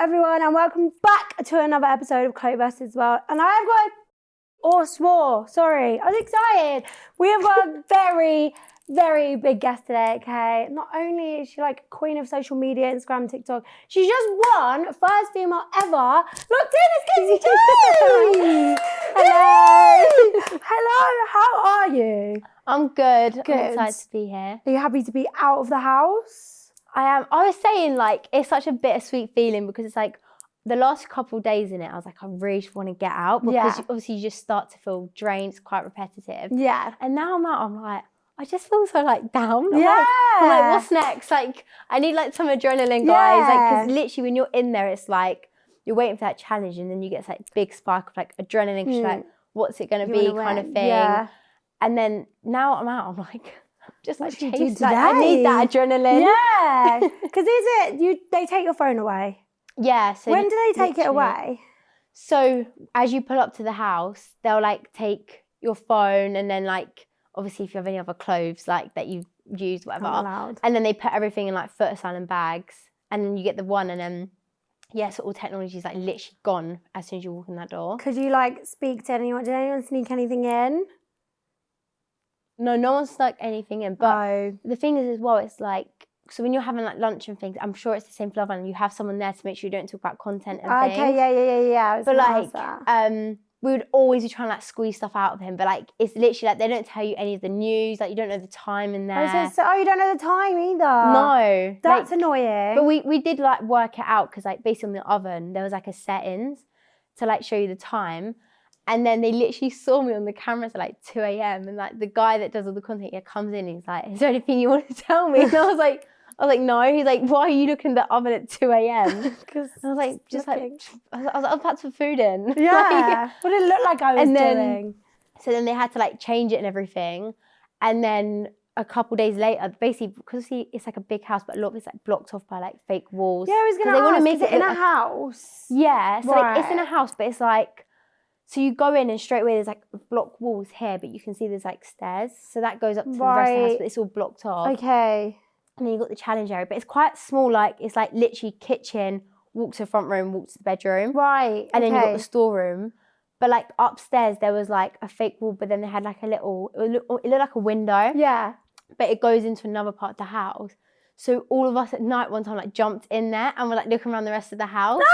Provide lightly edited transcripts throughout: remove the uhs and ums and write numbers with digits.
everyone, and welcome back to another episode of Chloe vs. World. And I have got, I was excited. We have got a very, very big guest today, okay? Not only is she like queen of social media, Instagram, TikTok, she just won first female ever. Locked in, it's Kaci Jacy! Hello! Hello, how are you? I'm good. Good. I'm excited to be here. Are you happy to be out of the house? I am. I was saying, like, it's such a bittersweet feeling because it's like the last couple of days in it, I was like, I really just want to get out because obviously you just start to feel drained. It's quite repetitive. Yeah. And now I'm out, I'm like, I just feel so like down. I'm Yeah. like, what's next? Like, I need like some adrenaline, guys. Like, because literally when you're in there, it's like you're waiting for that challenge and then you get this like big spark of like adrenaline. Cause you're like, what's it going to be kind of thing. Yeah. And then now I'm out, I'm like, just like What did you do chase that. I need that adrenaline. Yeah. Because they take your phone away? Yeah. So when do they take it away? So as you pull up to the house, they'll like take your phone and then like, obviously if you have any other clothes like that you've used, whatever. Not allowed. And then they put everything in like foot asylum bags and then you get the one and then, so all technology is like literally gone as soon as you walk in that door. Could you like speak to anyone? Did anyone sneak anything in? No one snuck anything in. But the thing is as well, it's like, so when you're having like lunch and things, I'm sure it's the same for Love Island. You have someone there to make sure you don't talk about content and things. Okay, yeah. But like, we would always be trying to like squeeze stuff out of him. But like, it's literally like they don't tell you any of the news. Like you don't know the time in there. You don't know the time either. No, that's like, annoying. But we did like work it out because like based on the oven, there was like a settings to like show you the time. And then they literally saw me on the cameras at like 2 a.m. And like the guy that does all the content comes in and he's like, is there anything you want to tell me? And I was like, no. He's like, why are you looking at the oven at 2 a.m.? Because I was like, I was like, I'll put some food in. Yeah. What did it look like I was doing? So then they had to like change it and everything. And then a couple days later, basically, because it's like a big house, but a lot of it's like blocked off by like fake walls. Yeah, I was going to ask, is it in a house? Yeah, so like, it's in a house, but it's like, so you go in and straight away there's like block walls here, but you can see there's like stairs. So that goes up to the rest of the house, but it's all blocked off. Okay. And then you've got the challenge area, but it's quite small, like it's like literally kitchen, walk to the front room, walk to the bedroom. Right, and then you've got the storeroom. But like upstairs there was like a fake wall, but then they had like a little, it looked like a window. Yeah. But it goes into another part of the house. So all of us at night one time like jumped in there and we're like looking around the rest of the house. No!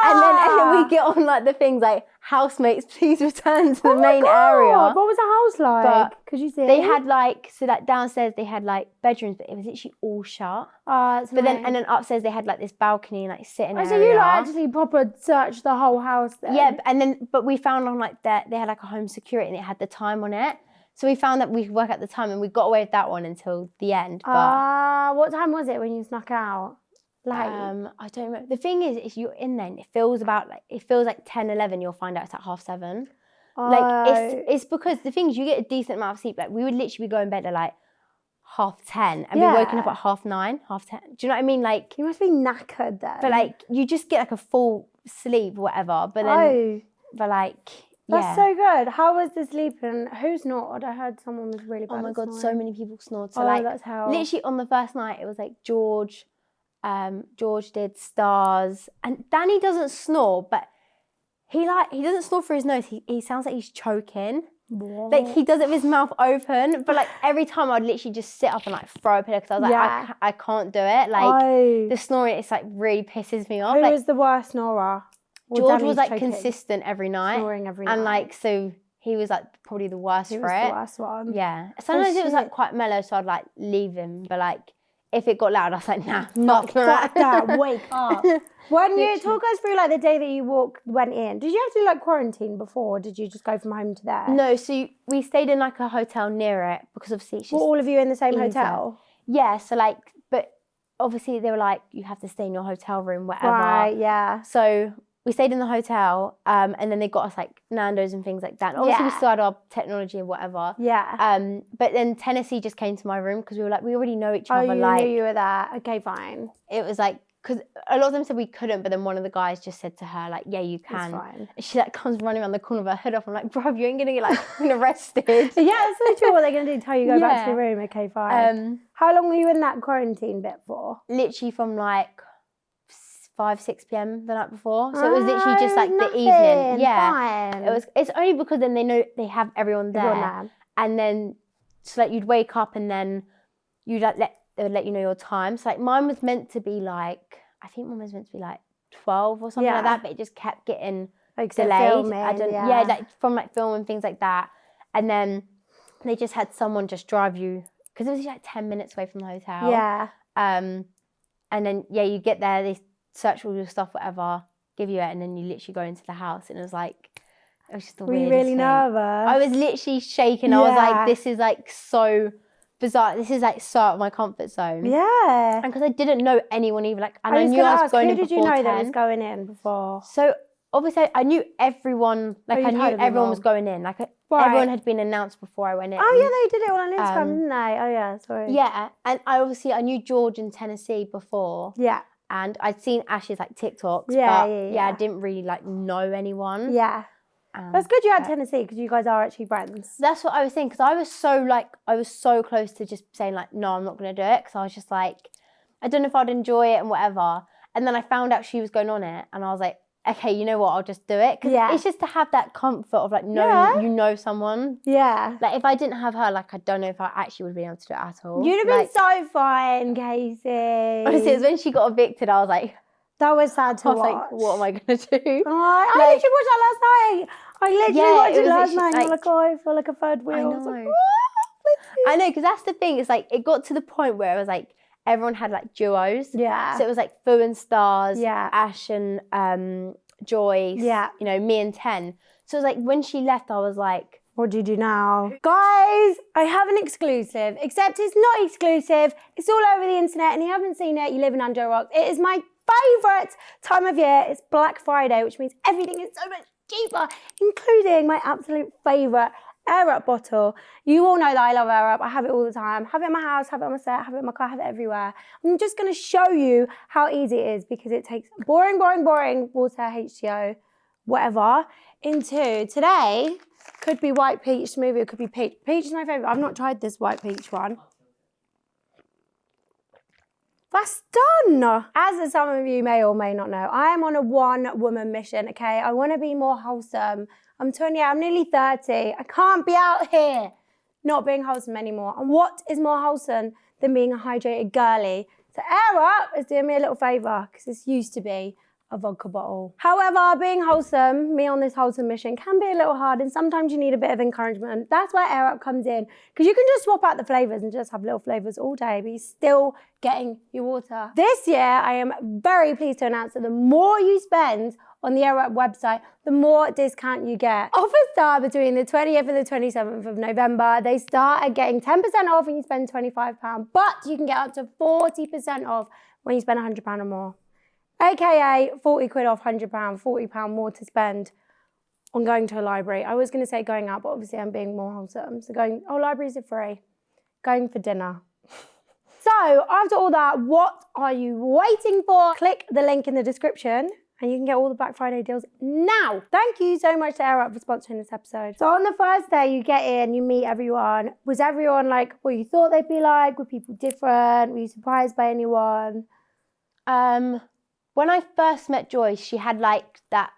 And then we get on like the things like, housemates, please return to the main area. What was the house like? Could you see? They had like, so that downstairs they had like bedrooms, but it was literally all shut. Oh, but then, and then upstairs they had like this balcony and like sitting area. So you like actually proper searched the whole house then? Yeah, and then, but we found on like that, they had like a home security and it had the time on it. So we found that we could work at the time and we got away with that one until the end. But what time was it when you snuck out? Like, I don't remember. The thing is you're in there and it feels like 10, 11, you'll find out it's at 7:30. Like it's because the thing is you get a decent amount of sleep. Like we would literally be going to bed at like 10:30 and be woken up at 9:30, 10:30. Do you know what I mean? Like you must be knackered then. But like you just get like a full sleep or whatever. But then but like that's so good. How was the sleep and who snored? I heard someone was really bad. Oh my God, snoring. so many people snored. So like that's hell. Literally on the first night it was like George did Stars and Danny doesn't snore, but he doesn't snore through his nose. He sounds like he's choking. What? Like he does it with his mouth open, but like every time I'd literally just sit up and like throw a pillow because I was like I can't do it. Like the snoring, it's like really pisses me off. Who was the worst snorer? George was like consistent every night. Snoring every night. And like so he was like probably the worst for it. He was the worst one. Yeah. Sometimes it was like quite mellow, so I'd like leave him, but like if it got loud, I was like, nah, fuck that, wake up. When you talk us through like the day that you went in, did you have to do like quarantine before, or did you just go from home to there? No, so we stayed in like a hotel near it because obviously it's just all of you in the same hotel? Yeah, so like, but obviously they were like, you have to stay in your hotel room, whatever. Right, yeah. So we stayed in the hotel and then they got us like Nando's and things like that. And obviously we still had our technology and whatever. Yeah. But then Tennessee just came to my room because we were like, we already know each other. Oh, you like, knew you were there. Okay, fine. It was like, because a lot of them said we couldn't, but then one of the guys just said to her, like, yeah, you can. That's fine. And she like comes running around the corner with her hood off. I'm like, bro, you ain't going to get like arrested. Yeah, that's so true. What they're going to do, tell you to go back to the room. Okay, fine. How long were you in that quarantine bit for? Literally from like 5-6 p.m. the night before. So it was literally just like the evening. Nothing, Yeah. fine. It's only because then they know they have everyone there. Everyone there. And then so like you'd wake up and then you'd like they would let you know your time. So like mine was meant to be like, I think mine was meant to be like 12 or something like that, but it just kept getting like delayed. Filming, I don't like from like film and things like that. And then they just had someone just drive you because it was like 10 minutes away from the hotel. Yeah. And then you get there, they search all your stuff, whatever, give you it, and then you literally go into the house, and it was just the weirdest Were you really thing. nervous? I was literally shaking. I was like, this is like so bizarre. This is like so out of my comfort zone. Yeah. And because I didn't know anyone even, like, and I was knew I was ask, going who in did before you know 10. that was going in before? So obviously I knew everyone, like I knew everyone was going in. Like everyone had been announced before I went in. Oh yeah, they did it all on Instagram, didn't they? Oh yeah, sorry. Yeah, and I knew George in Tennessee before. Yeah. And I'd seen Ash's like TikToks, Yeah, but I didn't really like know anyone. Yeah. That's good you had Tennessee because you guys are actually friends. That's what I was thinking, because I was so close to just saying like, no, I'm not going to do it, because I was just like, I don't know if I'd enjoy it and whatever. And then I found out she was going on it, and I was like, okay, you know what, I'll just do it. Because it's just to have that comfort of like knowing you know someone. Yeah. Like if I didn't have her, like I don't know if I actually would be able to do it at all. You'd have been so fine, Kaci. Honestly, it was when she got evicted, I was like, that was sad to watch. Like, what am I going to do? I literally watched that last night. I literally watched it last night. Like, you're like, oh, I feel like a third wheel. I know. Like, I know, because that's the thing. It's like, it got to the point where it was like, everyone had like duos. Yeah. So it was like Fu and Stars, Yeah. Ash and Joyce, you know, me and Ten. So it was like, when she left, I was like, what do you do now? Guys, I have an exclusive, except it's not exclusive. It's all over the internet, and you haven't seen it, you live in under a rock. It is my favourite time of year. It's Black Friday, which means everything is so much cheaper, including my absolute favourite Air Up bottle. You all know that I love Air Up. I have it all the time. Have it in my house, have it on my set, have it in my car, have it everywhere. I'm just going to show you how easy it is, because it takes boring water, H2O, whatever, into today. Could be white peach smoothie, it could be peach. Peach is my favourite. I've not tried this white peach one. That's done. As some of you may or may not know, I am on a one-woman mission, okay? I want to be more wholesome. I'm 28, I'm nearly 30. I can't be out here not being wholesome anymore. And what is more wholesome than being a hydrated girly? So Air Up is doing me a little favour, because this used to be a vodka bottle. However, being wholesome, me on this wholesome mission, can be a little hard, and sometimes you need a bit of encouragement. That's where Air Up comes in, because you can just swap out the flavours and just have little flavours all day, but you're still getting your water. This year, I am very pleased to announce that the more you spend on the Air Up website, the more discount you get. Offers start between the 20th and the 27th of November. They start at getting 10% off when you spend £25, but you can get up to 40% off when you spend £100 or more. AKA 40 quid off £100, £40 more to spend on going to a library. I was going to say going out, but obviously I'm being more wholesome. So libraries are free. Going for dinner. So after all that, what are you waiting for? Click the link in the description and you can get all the Black Friday deals now. Thank you so much to Air Up for sponsoring this episode. So on the first day you get in, you meet everyone. Was everyone like what you thought they'd be like? Were people different? Were you surprised by anyone? When I first met Joyce, she had like that,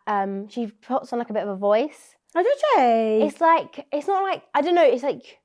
she puts on like a bit of a voice. Oh, did she? It's like, it's not like, I don't know, it's like,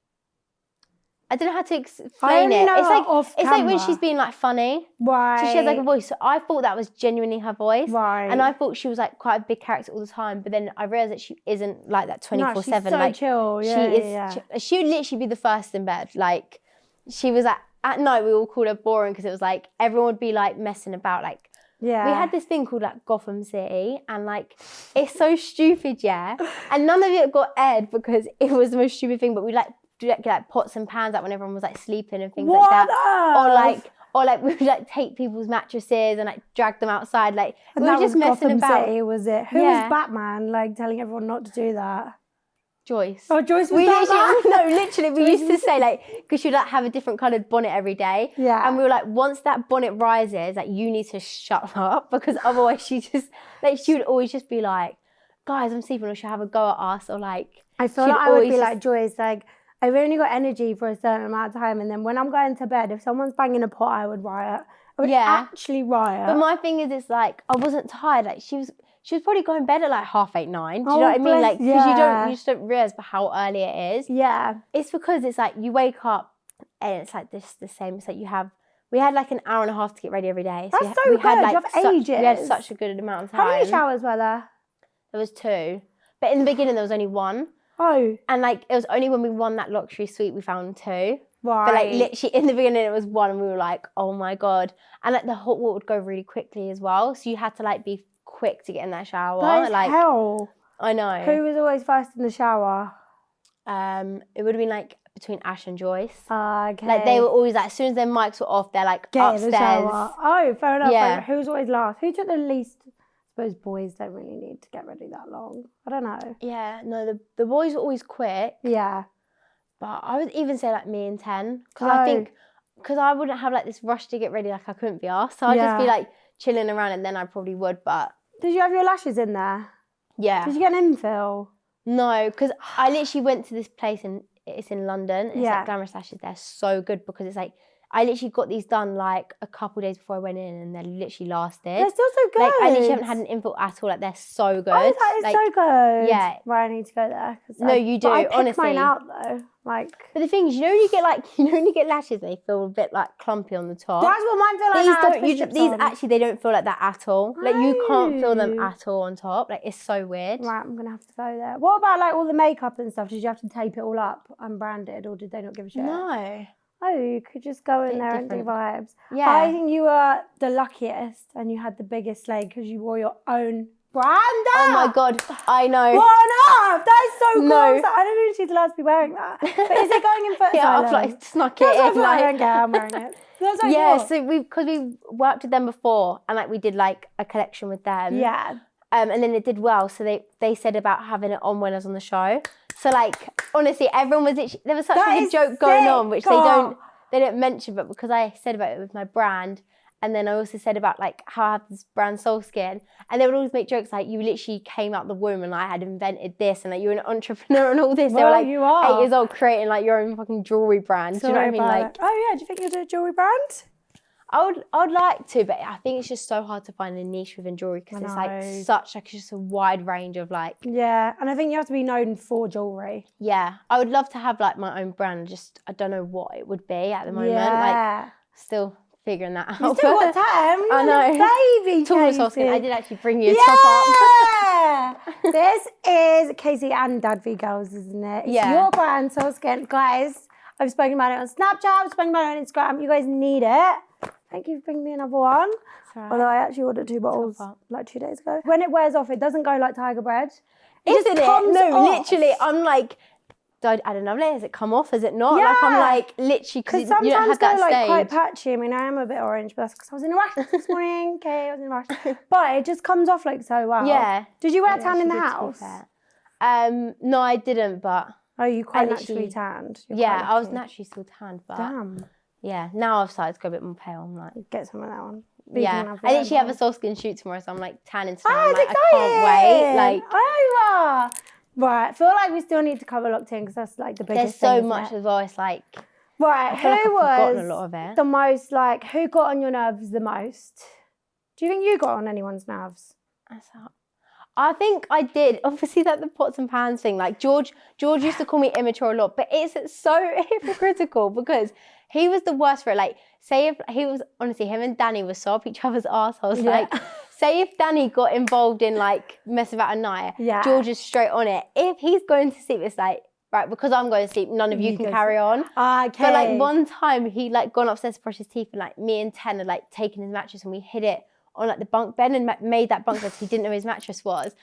I don't know how to explain it. It's like when she's being like funny. Right. So she has like a voice. So I thought that was genuinely her voice. Right. And I thought she was like quite a big character all the time. But then I realised that she isn't like that 24/7. No, she's so like chill. Yeah, she would literally be the first in bed. Like she was at night we all called her boring, because it was like everyone would be like messing about, like, yeah. We had this thing called like Gotham City, and like it's so stupid, yeah. And none of it got aired because it was the most stupid thing. But we like do like pots and pans out when everyone was like sleeping and things like that. Or like we would like take people's mattresses and like drag them outside. Like and we were just messing Gotham about. City, was it? Who was Batman? Like telling everyone not to do that. Joyce. Oh, Joyce was Batman? Literally, we used to say like, because she'd like have a different coloured bonnet every day. Yeah. And we were like, once that bonnet rises, like you need to shut up, because otherwise she would always just be like, guys, I'm sleeping, or she'll have a go at us, or like. I feel like I would be like Joyce, like I've only got energy for a certain amount of time, and then when I'm going to bed, if someone's banging a pot, I would riot. I would actually riot. But my thing is, it's like, I wasn't tired. Like, she was probably going to bed at like 8:30, 9. Do you know what I mean? Like, because you just don't realise how early it is. Yeah. It's because it's like, you wake up and it's like this the same. It's like we had like an hour and a half to get ready every day. So That's so good. Had, like, you have ages. We had such a good amount of time. How many showers were there? There was 2. But in the beginning, there was only 1. Oh. And like, it was only when we won that luxury suite, we found 2. Right. But like, literally in the beginning, it was 1 and we were like, oh my God. And like, the hot water would go really quickly as well. So you had to like be quick to get in that shower. That is like, hell. I know. Who was always first in the shower? It would have been like between Ash and Joyce. Okay. Like, they were always like, as soon as their mics were off, they're like Get upstairs. in the shower. Oh, fair enough. Yeah. Like, who was always last? Who took the least? I suppose boys don't really need to get ready that long. I don't know. Yeah, no, the boys were always quick. Yeah. But I would even say like me and 10. Because I think, because I wouldn't have like this rush to get ready, like I couldn't be asked. So I'd just be like chilling around and then I probably would. But did you have your lashes in there? Yeah. Did you get an infill? No, because I literally went to this place and it's in London. It's like Glamorous Lashes. They're so good because it's like, I literally got these done like a couple days before I went in and they literally lasted. They're still so good. Like, I literally haven't had an infill at all. Like, they're so good. Oh, that is like, so good. Yeah. Right, I need to go there. No, you do, but I pick honestly. mine out though. Like, but the thing is, you know, when you get like, when you get lashes, they feel a bit like clumpy on the top. that's what mine feel like. These actually, they don't feel like that at all. Like, you can't feel them at all on top. Like, it's so weird. Right, I'm gonna have to go there. What about like all the makeup and stuff? Did you have to tape it all up unbranded, or did they not give a shit? No. Oh, you could just go in there and do vibes. Yeah. I think you were the luckiest and you had the biggest sleigh because you wore your own brand. Oh my God, I know. What on earth? That is so cool. No. I don't know if she's allowed to be wearing that. But is it going in foot Yeah, asylum? I've like snuck That's it in. like, Like, okay, I'm wearing it. That's like, yeah, what? so because we worked with them before and like we did like a collection with them. Yeah. And then it did well. So they said about having it on when I was on the show. So like, honestly, everyone was literally, there was such a good joke going on, which they don't mention, but because I said about it with my brand, and then I also said about like how I have this brand Soul Skin, and they would always make jokes like, you literally came out the womb and I had invented this, and like you're an entrepreneur and all this. Well, they were like you are. 8 years old creating like your own fucking jewelry brand. Do you know what I mean? Like, oh yeah, do you think you'll do a jewelry brand? I would like to, but I think it's just so hard to find a niche within jewelry because it's like such like just a wide range of like. Yeah, and I think you have to be known for jewelry. Yeah, I would love to have like my own brand. Just I don't know what it would be at the moment. Yeah. Like still figuring that out. You still got time. You're I know. Baby, Kaci. I did actually bring you a top up. Yeah. This is Kaci and Dadby Girls, isn't it? It's your brand, Soul Skin, guys. I've spoken about it on Snapchat. I've spoken about it on Instagram. You guys need it. Thank you for bringing me another one. Right. Although I actually ordered 2 bottles like 2 days ago. When it wears off, it doesn't go like tiger bread. Isn't it? Comes No, off. literally, I'm like, do I add another layer? Has it come off? Has it not? Yeah. Like, I'm like, literally, because you don't sometimes have that they're like stage. quite patchy. I mean, I am a bit orange, but that's because I was in a rush this morning. Okay, I was in a rush. But it just comes off like so well. Yeah. Did you wear It tan in the actually did, to be house? fair. No, I didn't, but. Oh, you quite literally- naturally tanned. You're Yeah, quite I was lucky. naturally still tanned, but. Damn. Yeah, now I've started to go a bit more pale. I'm like. Get some of that one. Yeah, I literally have a Soul Skin shoot tomorrow, so I'm like tanning today. I'm like, exciting. I can't wait. Like, right, I feel like we still need to cover locked in because that's like the biggest there's so thing, much isn't it? as well. It's like, Right, I feel like I've who forgotten was a lot of it. the most like, who got on your nerves the most? Do you think you got on anyone's nerves? I think I did. Obviously, like the pots and pans thing. Like George used to call me immature a lot, but it's so hypocritical because he was the worst for it. Like, say if he was, honestly, him and Danny were so up each other's arseholes. Yeah. Like, say if Danny got involved in like mess about a night, George is straight on it. If he's going to sleep, it's like, right, because I'm going to sleep, none of you can carry on. Okay. But like one time he like gone upstairs to brush his teeth and like me and Ten had like taken his mattress and we hid it on like the bunk bed and made that bunk bed so he didn't know his mattress was.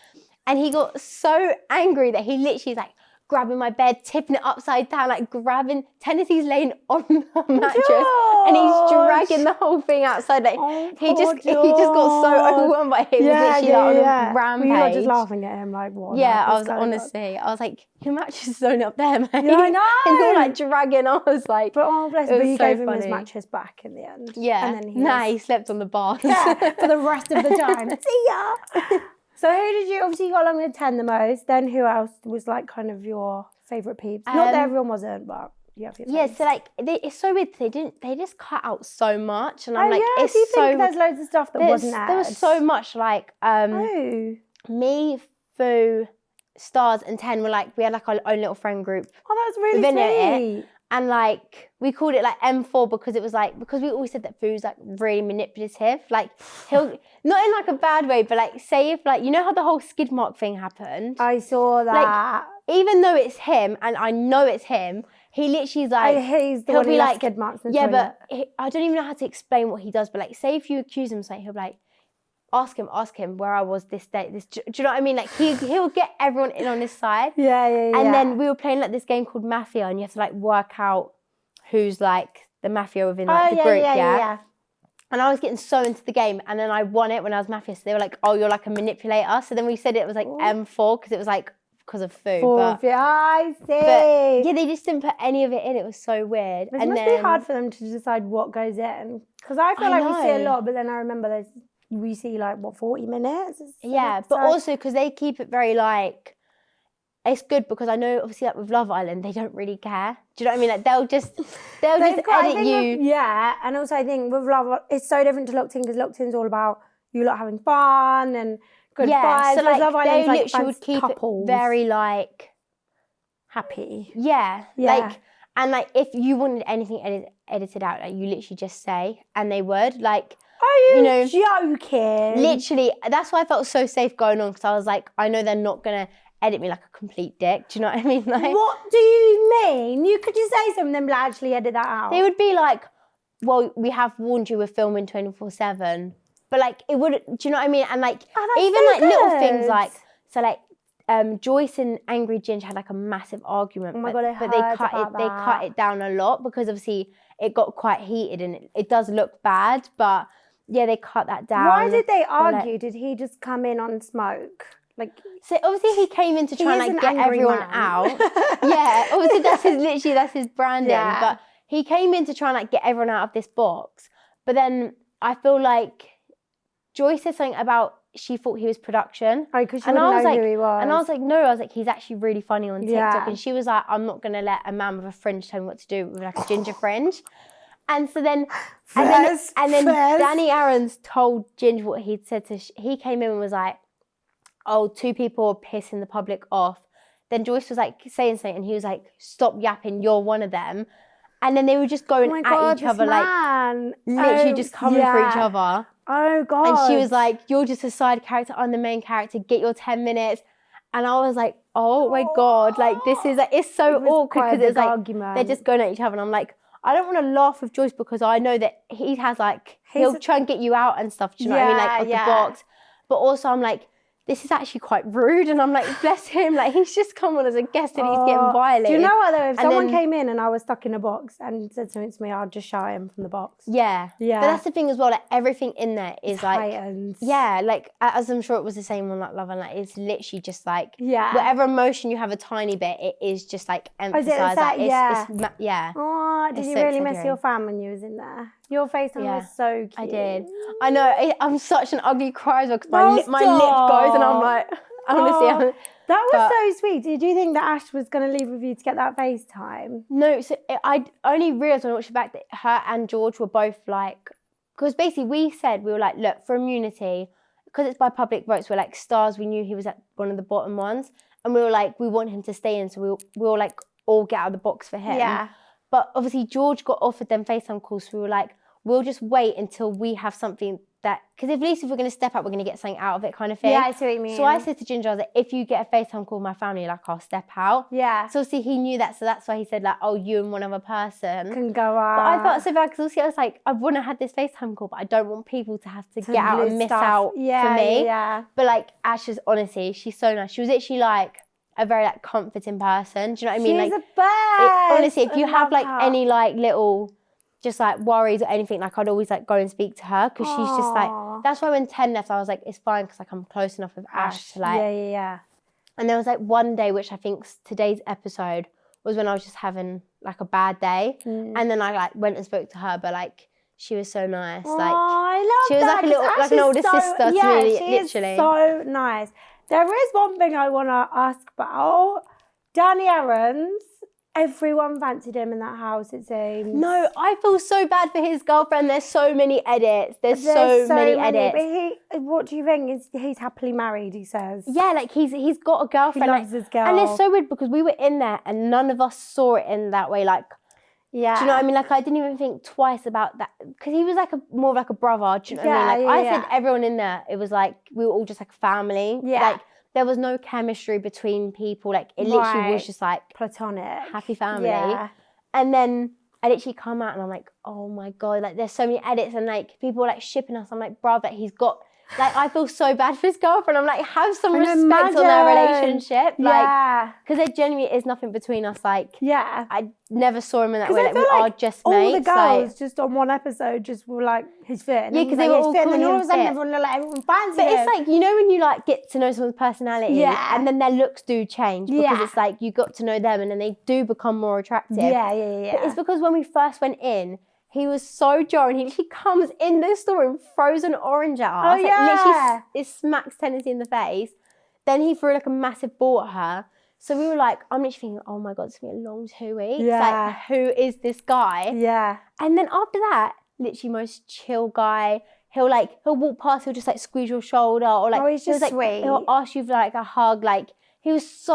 And he got so angry that he literally is like grabbing my bed, tipping it upside down, like grabbing, Tennessee's laying on the mattress and he's dragging the whole thing outside. Like he just got so overwhelmed by him. He was literally like on a rampage. Well, you were just laughing at him like, what? Yeah, I was honestly, I was like, your mattress is only up there, mate. Yeah, I know. And you're like dragging on. I was like, But oh bless him, but you so gave him his funny. mattress back in the end. Yeah. And then he slept on the bars. Yeah, for the rest of the time. See ya. So who did you, obviously you got along with 10 the most, then who else was like kind of your favourite peeps? Not that everyone wasn't, but. you have your Yeah, face. so like it's so weird. They just cut out so much, and I'm Oh like, yeah, it's do you so think there's loads of stuff that wasn't aired? there was so much like Oh. me, Fu, Stars, and Ten were like we had like our own little friend group Oh, that's really within sweet. it, and like we called it like M4 because it was like because we always said that Fu's like really manipulative. Like he'll not in like a bad way, but like say if like you know how the whole skid mark thing happened. I saw that. Like even though it's him and I know it's him, he literally is like He's the he'll one be who left like skid marks in the yeah, toilet. but I don't even know how to explain what he does. But like say if you accuse him of something, he'll be like. Ask him where I was this day. Do you know what I mean? Like he'll get everyone in on his side. Yeah. And then we were playing like this game called Mafia, and you have to like work out who's like the mafia within like the group. Yeah. And I was getting so into the game, and then I won it when I was Mafia. So they were like, "Oh, you're like a manipulator." So then we said it was like M4 because it was like because of Fu. I see. But yeah, they just didn't put any of it in. It was so weird. It must be hard for them to decide what goes in because I feel like we see a lot, but then I remember we see like 40 minutes. Yeah, but also because they keep it very like it's good because I know obviously like with Love Island they don't really care. Do you know what I mean? Like they'll just edit you. And also I think with Love it's so different to Locked In because Locked In's all about you lot having fun and good vibes. So like Love they Island's literally would keep couples. it very like happy. Yeah. Like and like if you wanted anything edited out, like you literally just say and they would like. Are you joking? Literally, that's why I felt so safe going on because I was like, I know they're not gonna edit me like a complete dick. Do you know what I mean? Like, what do you mean? You could just say something, then actually edit that out. They would be like, well, we have warned you we're filming 24/7, but like it would. Do you know what I mean? And like even so like little things like so like. Joyce and Angry Ginger had like a massive argument, oh my God, but they cut it down a lot because obviously it got quite heated and it does look bad, but yeah, they cut that down. Why did they argue? Like, did he just come in on smoke? Like, so obviously he came in to try and like get everyone out. Yeah, obviously that's his branding. Yeah. But he came in to try and like get everyone out of this box. But then I feel like Joyce said something about she thought he was production. Oh, because she didn't know who he was. And I was like, no, he's actually really funny on TikTok. And she was like, I'm not gonna let a man with a fringe tell me what to do with like a ginger fringe. And so then, and then Danny Aaron's told Ginger what he'd said to. He came in and was like, "Oh, 2 people are pissing the public off." Then Joyce was like saying something, and he was like, "Stop yapping, you're one of them." And then they were just going at each other, like literally just coming for each other. Oh God! And she was like, "You're just a side character. I'm the main character. Get your 10 minutes." And I was like, "Oh my God! Like this is like it's so awkward because it's like argument. They're just going at each other." And I'm like. I don't want to laugh with Joyce because I know that he has like, he'll try and get you out and stuff, do you know what I mean? Like, of the box. But also I'm like, this is actually quite rude. And I'm like, bless him. Like, he's just come on as a guest and he's getting violated. Do you know what though? If someone came in and I was stuck in a box and said something to me, I'd just shout him from the box. Yeah. But that's the thing as well. Like, everything in there is like, heightened. Yeah. Like, as I'm sure it was the same on like Love and like, it's literally just like, whatever emotion you have a tiny bit, it is just like emphasised. Oh, did you really miss your fam when you was in there? Your face was so cute. I did. I know. I'm such an ugly cry because my lip goes and I'm like, honestly. That was so sweet. Did you think that Ash was going to leave with you to get that FaceTime? No. So I only realised when I watched it back that her and George were both like, because basically we were like, look, for immunity, because it's by public votes, we're like Stars, we knew he was at one of the bottom ones. And we were like, we want him to stay in. So we were like, all get out of the box for him. Yeah. But obviously George got offered them FaceTime calls. So we were like, we'll just wait until we have something that, because at least if we're going to step up, we're going to get something out of it kind of thing. Yeah, I see what you mean. So I said to Ginger, I was like, if you get a FaceTime call with my family, like I'll step out. Yeah. So obviously he knew that. So that's why he said like, oh, you and one other person can go out. But I felt so bad because obviously I was like, I want to have this FaceTime call, but I don't want people to have to get out and miss out for me. Yeah. But like Ash is honestly, she's so nice. She was actually like, a very like comforting person. Do you know what I mean? She's like a best. Honestly, if you have like any like little just like worries or anything, like I'd always like go and speak to her because she's just like, that's why when 10 left, I was like, it's fine because like I'm close enough with Ash to like. Yeah. And there was like one day, which I think today's episode was when I was just having like a bad day. And then I like went and spoke to her, but like she was so nice. Like I love she was that, like a little, like an older sister to me, she literally. Is so nice. There is one thing I want to ask about. Danny Aaron's everyone fancied him in that house, it seems. No, I feel so bad for his girlfriend. There's so many edits. There's so many edits. But what do you think? He's happily married, he says. Yeah, like he's got a girlfriend. He loves his girl. And it's so weird because we were in there and none of us saw it in that way. Like, yeah. do you know what I mean? Like, I didn't even think twice about that because he was like more of like a brother. Do you know what I mean? Like, I said everyone in there, it was like we were all just like family. Yeah. Like, there was no chemistry between people. Like, it literally was just like platonic, happy family. Yeah. And then I literally come out and I'm like, oh my God, like there's so many edits and like people are like shipping us. I'm like, bruv, that he's got, like, I feel so bad for his girlfriend. I'm like, have some respect on their relationship. Like, because there genuinely is nothing between us. Like, I never saw him in that way. Like, we are just all mates. All the girls just on one episode just were like, he's fit. Yeah, because they were all fit. And then all of a sudden everyone looked like everyone fancies But him. it's like, you know when you like get to know someone's personality and then their looks do change because it's like you got to know them and then they do become more attractive. Yeah. But it's because when we first went in, he was so jarring. He literally comes in the store and throws an orange at us. Oh, yeah. Literally, it smacks Tennessee in the face. Then he threw like a massive ball at her. So we were like, I'm literally thinking, oh my God, it's going to be a long 2 weeks. Yeah. Like, who is this guy? Yeah. And then after that, literally most chill guy. He'll walk past, he'll just like squeeze your shoulder or like, he's just sweet. He'll ask you for like a hug. Like, he was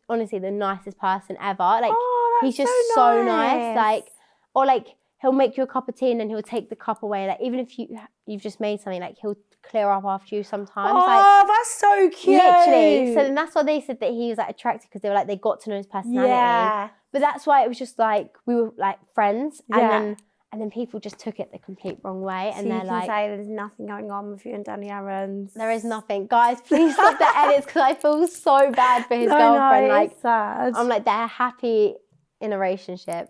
honestly the nicest person ever. Like, he's just so nice. Like, or like he'll make you a cup of tea and then he'll take the cup away. Like, even if you've just made something, like he'll clear up after you sometimes. Oh, that's so cute. Literally. So then that's why they said that he was like attractive because they were like, they got to know his personality. Yeah. But that's why it was just like, we were like friends. And then people just took it the complete wrong way. And so they're like, say there's nothing going on with you and Danny Aaron's. there is nothing. Guys, please stop the edits because I feel so bad for his girlfriend. No, like, it's sad. I'm like, they're happy in a relationship.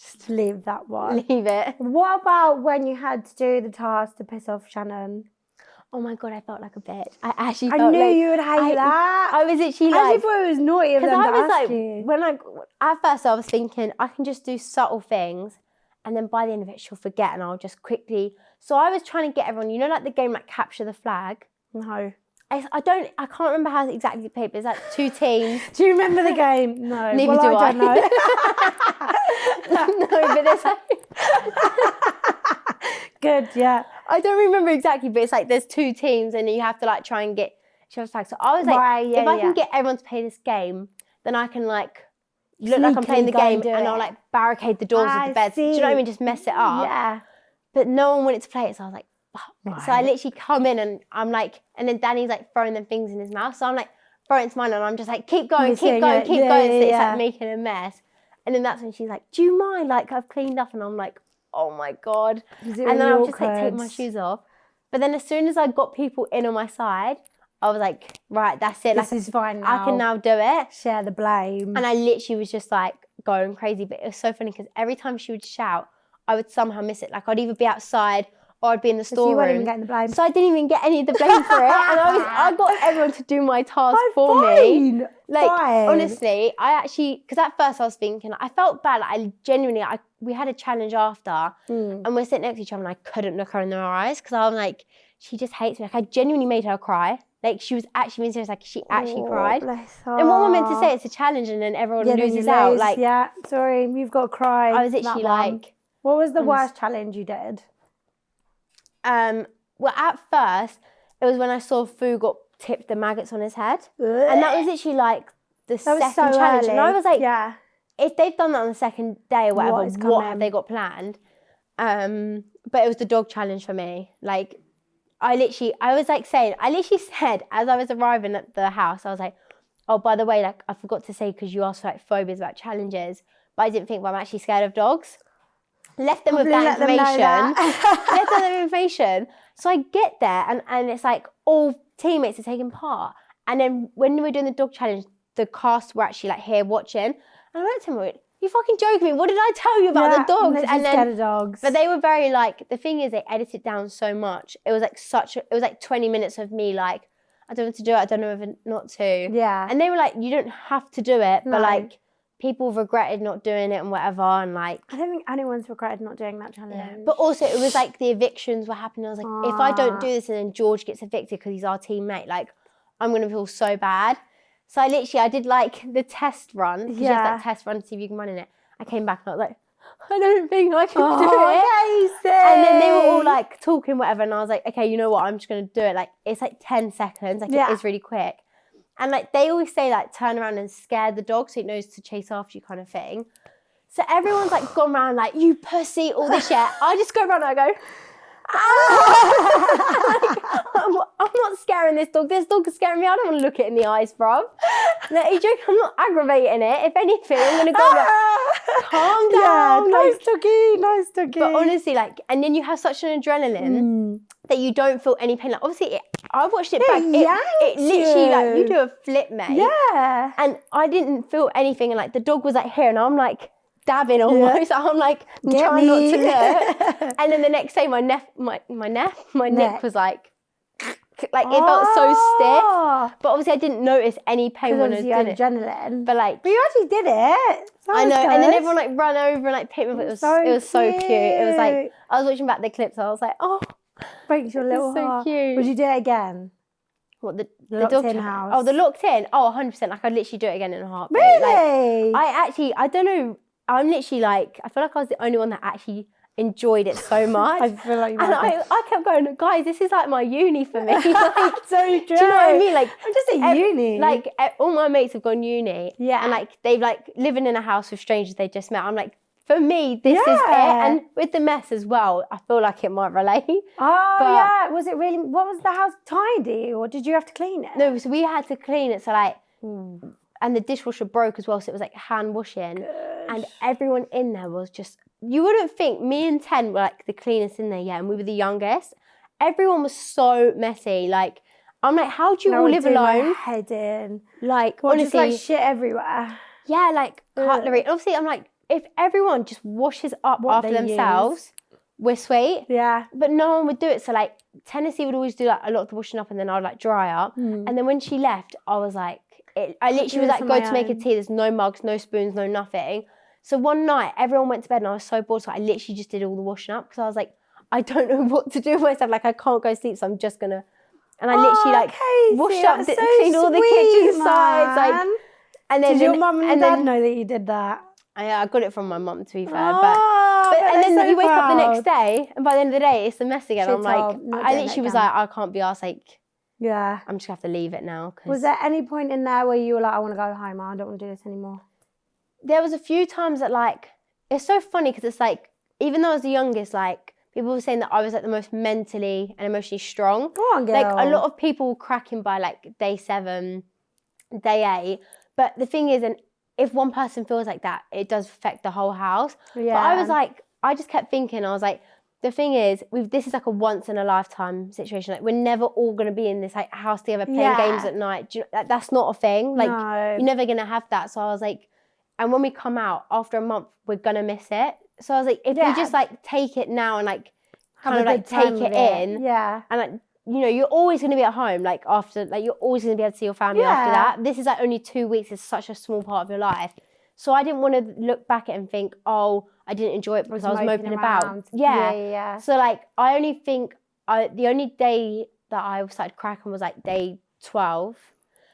Just leave that one. Leave it. What about when you had to do the task to piss off Shannon? Oh my God, I felt like a bitch. I knew you would hate that. I was actually I actually thought it was naughty of them to ask you. At first I was thinking, I can just do subtle things and then by the end of it, she'll forget and I'll just quickly. So I was trying to get everyone, you know, like the game, like Capture the Flag? No. I can't remember how exactly to play, but it's like 2 teams. Do you remember the game? No. Neither do I. Don't know. No, but there's like... Good, yeah. I don't remember exactly, but it's like there's 2 teams and you have to like try and get Capture the Flag. So I was like, if I can get everyone to play this game, then I can like look like I'm playing the game and I'll like barricade the doors of the beds. Do you know what I mean? Just mess it up. Yeah. But no one wanted to play it, so I was like, fuck. Right. So I literally come in and I'm like, and then Danny's like throwing them things in his mouth. So I'm like, throw it into mine and I'm just like, keep going. So it's like making a mess. And then that's when she's like, do you mind? Like, I've cleaned up. And I'm like, oh my God. And then I would just like take my shoes off. But then as soon as I got people in on my side, I was like, right, that's it. This is fine now. I can now do it. Share the blame. And I literally was just like going crazy. But it was so funny because every time she would shout, I would somehow miss it. Like I'd either be outside or I'd be in the storeroom. So you weren't even getting the blame. So I didn't even get any of the blame for it. And I got everyone to do my task for me. Like, honestly, because at first I was thinking, I felt bad. Like, we had a challenge after and we're sitting next to each other and I couldn't look her in the eyes because I was like, she just hates me. Like I genuinely made her cry. Like she was actually being serious, like she actually cried. Bless her. And what am I meant to say? It's a challenge and then everyone loses out. Like, yeah, sorry, you've got to cry. I was literally like... What was the worst challenge you did? Well, at first, it was when I saw Fu got tipped the maggots on his head. And that was literally like the second challenge. Early. And I was like, if they've done that on the second day or whatever, what have they got planned? But it was the dog challenge for me. Like, I literally said, as I was arriving at the house, I was like, oh, by the way, like, I forgot to say, because you asked for like phobias about challenges, but I didn't think, well, I'm actually scared of dogs. Left them with that information. So I get there and it's like all teammates are taking part. And then when we were doing the dog challenge, the cast were actually like here watching. And I looked at him, you fucking joking me. What did I tell you about the dogs? And then scared of dogs. But they were very like, the thing is they edited down so much. It was like 20 minutes of me like, I don't know what to do it. I don't know whether not to. Yeah. And they were like, you don't have to do it. But like, people regretted not doing it and whatever, and like... I don't think anyone's regretted not doing that challenge. Yeah. But also, it was like the evictions were happening. I was like, if I don't do this and then George gets evicted because he's our teammate, like, I'm going to feel so bad. So I did like the test run. 'Cause you have Yeah. that test run to see if you can run in it. I came back and I was like, I don't think I can do it. Kaci. And then they were all like talking whatever, and I was like, okay, you know what? I'm just gonna do it. Like it's like 10 seconds. Like it is really quick. And like they always say like turn around and scare the dog so it knows to chase after you kind of thing. So everyone's like gone around like you pussy, all this shit. I just go around and I go. I'm not scaring this dog. This dog is scaring me. I don't want to look it in the eyes, bruv. No, you joke? I'm not aggravating it. If anything, I'm gonna go like, calm down. Nice doggy. But honestly, like, and then you have such an adrenaline that you don't feel any pain. Like, obviously, I watched it back. It literally, like, you do a flip, mate. Yeah. And I didn't feel anything. And like, the dog was like here, and I'm like dabbing almost. I'm like trying not to look. And then the next day, my neck was like it felt so stiff. But obviously, I didn't notice any pain when I was doing it. Adrenaline. But like, you actually did it. I know. And then everyone like ran over and like picked me up. It was so cute. It was like I was watching back the clips. I was like, oh, breaks your little heart. So cute. Would you do it again? What the locked in house? Oh, the locked in. Oh, 100%. Like I'd literally do it again in a heartbeat. Really? Like, I don't know. I'm literally like, I feel like I was the only one that actually enjoyed it so much. I feel like you and I kept going, guys, this is like my uni for me. Like, so true. Do you know what I mean? Like, I'm just at uni. Like all my mates have gone uni. Yeah. And like they've like living in a house with strangers they just met. I'm like, for me, this is it. And with the mess as well, I feel like it might relate. Oh, yeah. Was it really, what was the house tidy or did you have to clean it? No, so we had to clean it. So like, and the dishwasher broke as well. So it was like hand washing. Good. And everyone in there was just, you wouldn't think, me and 10 were like the cleanest in there, and we were the youngest. Everyone was so messy. Like, I'm like, how do you all live alone? My head in. Like, well, honestly. Just like shit everywhere. Yeah, like cutlery. Obviously, I'm like, if everyone just washes up after themselves, we're sweet. Yeah. But no one would do it. So like, Tennessee would always do like a lot of the washing up and then I'd like dry up. And then when she left, I was like, I literally was like, go to make a tea. There's no mugs, no spoons, no nothing. So one night, everyone went to bed and I was so bored. So I literally just did all the washing up because I was like, I don't know what to do with myself. Like, I can't go to sleep. So I'm just going to. And I literally like washed up, cleaned all the kitchen sides. Like, and then, did your mum and dad know that you did that? I got it from my mum, to be fair. But and then you wake up the next day and by the end of the day, it's a mess again. I'm like, I literally was like, I can't be arsed. Like, yeah, I'm just going to have to leave it now. Was there any point in there where you were like, I want to go home, I don't want to do this anymore? There was a few times that like, it's so funny because it's like, even though I was the youngest, like, people were saying that I was like the most mentally and emotionally strong. Go on, girl. Like a lot of people were cracking by like day 7, day 8. But the thing is, and if one person feels like that, it does affect the whole house. Yeah. But I was like, I just kept thinking, I was like, the thing is, this is like a once in a lifetime situation. Like we're never all going to be in this like house together playing games at night. Do you know, that's not a thing. Like you're never going to have that. So I was like, and when we come out after a month, we're going to miss it. So I was like, if we just like take it now and like kind of like take it in. Yeah. And like, you know, you're always going to be at home. Like after, like you're always going to be able to see your family after that. This is like only 2 weeks. It's such a small part of your life. So I didn't want to look back at it and think, oh, I didn't enjoy it because I was moping about. Yeah. So like, I only think the only day that I started cracking was like day 12.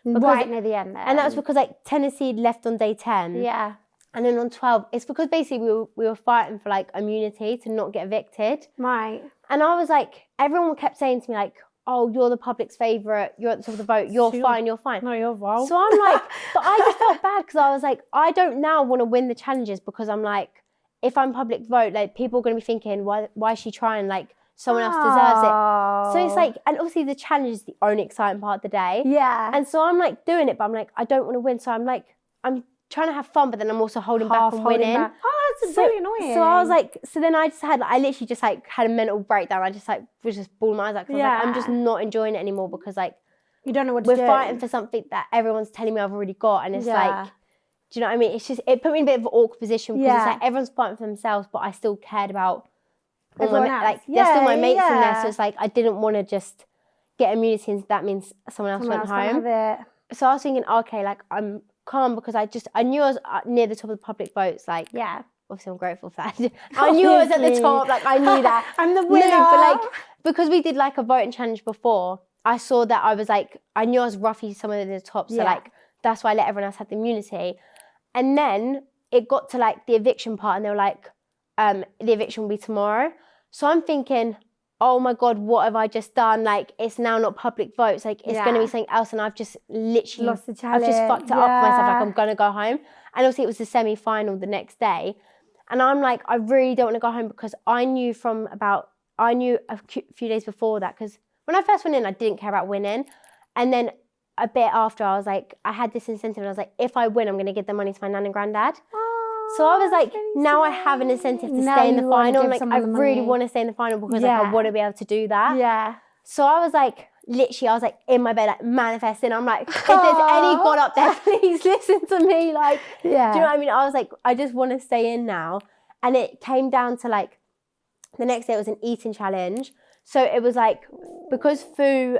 Right near the end there. And that was because like Tennessee left on day 10. Yeah. And then on 12, it's because basically we were fighting for like immunity to not get evicted. Right. And I was like, everyone kept saying to me like, oh, you're the public's favourite, you're at the top of the vote, you're fine. No, you're wrong. So I'm like, but I just felt bad because I was like, I don't now want to win the challenges because I'm like, if I'm public vote, like people are going to be thinking, why is she trying? Like someone else deserves it. So it's like, and obviously the challenge is the only exciting part of the day. Yeah. And so I'm like doing it, but I'm like, I don't want to win. So I'm like, I'm trying to have fun, but then I'm also holding back on winning. Oh, that's really annoying. So I was like, so then I just had, I literally just like had a mental breakdown. I just like was just bawling my eyes out. I was like, I'm just not enjoying it anymore because like, you don't know what to do. We're fighting for something that everyone's telling me I've already got. And it's like, do you know what I mean? It's just, it put me in a bit of an awkward position because it's like everyone's fighting for themselves, but I still cared about everyone else. Like, there's still my mates in there. So it's like, I didn't want to just get immunity and that means someone else went home. So I was thinking, okay, like I'm calm because I knew I was near the top of the public votes. Like, obviously I'm grateful for that. I knew I was at the top. Like I knew that. I'm the winner. No, but like, because we did like a voting challenge before, I saw that I was like, I knew I was roughly somewhere in the top. So like, that's why I let everyone else have the immunity. And then it got to like the eviction part, and they were like, the eviction will be tomorrow. So I'm thinking, oh my God, what have I just done? Like, it's now not public votes. Like, it's going to be something else. And I've just literally lost the challenge. I've just fucked it up for myself. Like, I'm going to go home. And obviously, it was the semi-final the next day. And I'm like, I really don't want to go home, because I knew a few days before that, because when I first went in, I didn't care about winning. And then a bit after, I was like, I had this incentive, and I was like, if I win, I'm going to give the money to my nan and granddad. So I was like, now I have an incentive to stay in the final. And like, I really want to stay in the final, because like, I want to be able to do that. Yeah. So I was like, literally, I was like in my bed, like manifesting. I'm like, if there's any God up there, please listen to me. Like, do you know what I mean? I was like, I just want to stay in now. And it came down to like, the next day it was an eating challenge. So it was like, because Fu,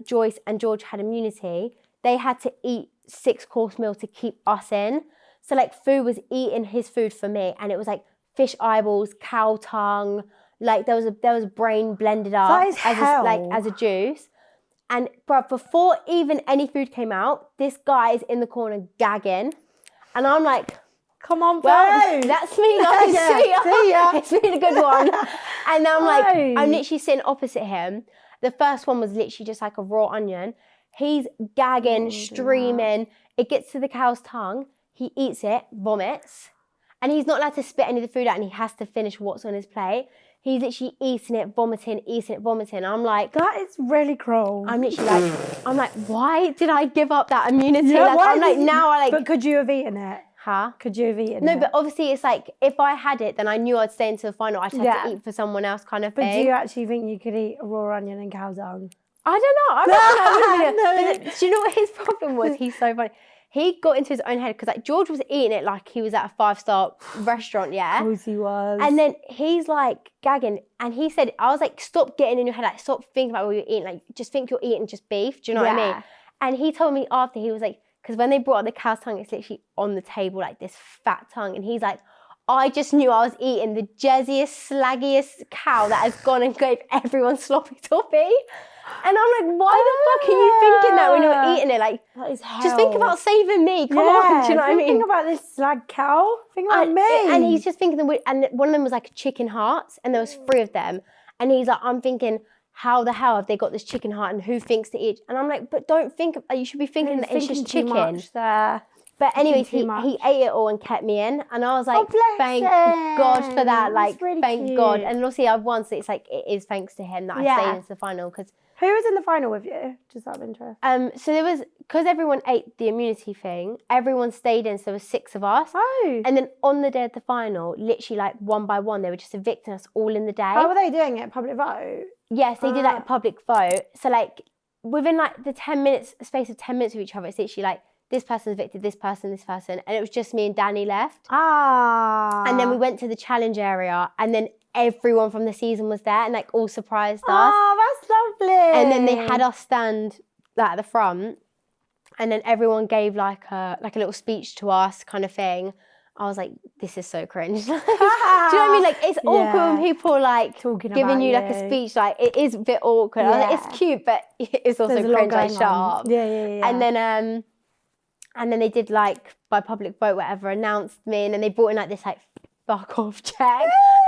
Joyce and George had immunity, they had to eat 6-course meal to keep us in. So like Fu was eating his food for me, and it was like fish eyeballs, cow tongue, like there was brain blended up as a juice. And bruv, before even any food came out, this guy is in the corner gagging, and I'm like, come on, well, that's me, guys. See ya. It's been a good one. And I'm like, I'm literally sitting opposite him. The first one was literally just like a raw onion. He's gagging, streaming. It gets to the cow's tongue. He eats it, vomits, and he's not allowed to spit any of the food out, and he has to finish what's on his plate. He's literally eating it, vomiting. I'm like, that is really cruel. I'm literally like, why did I give up that immunity? But could you have eaten it? Huh? Could you have eaten it? No, but obviously it's like, if I had it, then I knew I'd stay into the final. I'd have to eat for someone else kind of thing. But do you actually think you could eat a raw onion and cow tongue? I don't know. I reckon But do you know what his problem was? He's so funny. He got into his own head, because like George was eating it like he was at a 5-star restaurant, yeah? Of course he was. And then he's like gagging, and he said, I was like, stop getting in your head, like stop thinking about what you're eating, like just think you're eating just beef, do you know what I mean? And he told me after, he was like, because when they brought out the cow's tongue, it's literally on the table, like this fat tongue, and he's like, I just knew I was eating the jazziest, slaggiest cow that has gone and gave everyone sloppy toppy. And I'm like, why the fuck are you thinking that when you're eating it? Like, that is hell. Just think about saving me. Come on, do you know what I mean? Think about this slag cow. Think about me. And he's just thinking, and one of them was like chicken hearts, and there was 3 of them. And he's like, I'm thinking, how the hell have they got this chicken heart, and who thinks to eat? And I'm like, but don't think, you should be thinking that it's just chicken. Much there. But anyways, he ate it all and kept me in. And I was like, thank God for that. Like, really thank cute. God. And obviously I've won, so it's like, it is thanks to him that I stayed into the final. Because who was in the final with you? Just out of interest. So there was, because everyone ate the immunity thing, everyone stayed in, so there was 6 of us. Oh. And then on the day of the final, literally like one by one, they were just evicting us all in the day. How were they doing it? Public vote? Yes, they did like a public vote. So like within like the 10 minutes, space of 10 minutes of each other, it's literally like, this person's evicted, this person, and it was just me and Danny left. And then we went to the challenge area, and then everyone from the season was there, and like all surprised us. Oh, that's lovely. And then they had us stand like at the front, and then everyone gave like a little speech to us, kind of thing. I was like, this is so cringe. Do you know what I mean? Like, it's awkward when people like giving you like a speech. Like, it is a bit awkward. I was like, it's cute, but it's also cringe. Like, shut up. Yeah. And then they did like, by public vote, whatever, announced me, and then they brought in like this like fuck off check.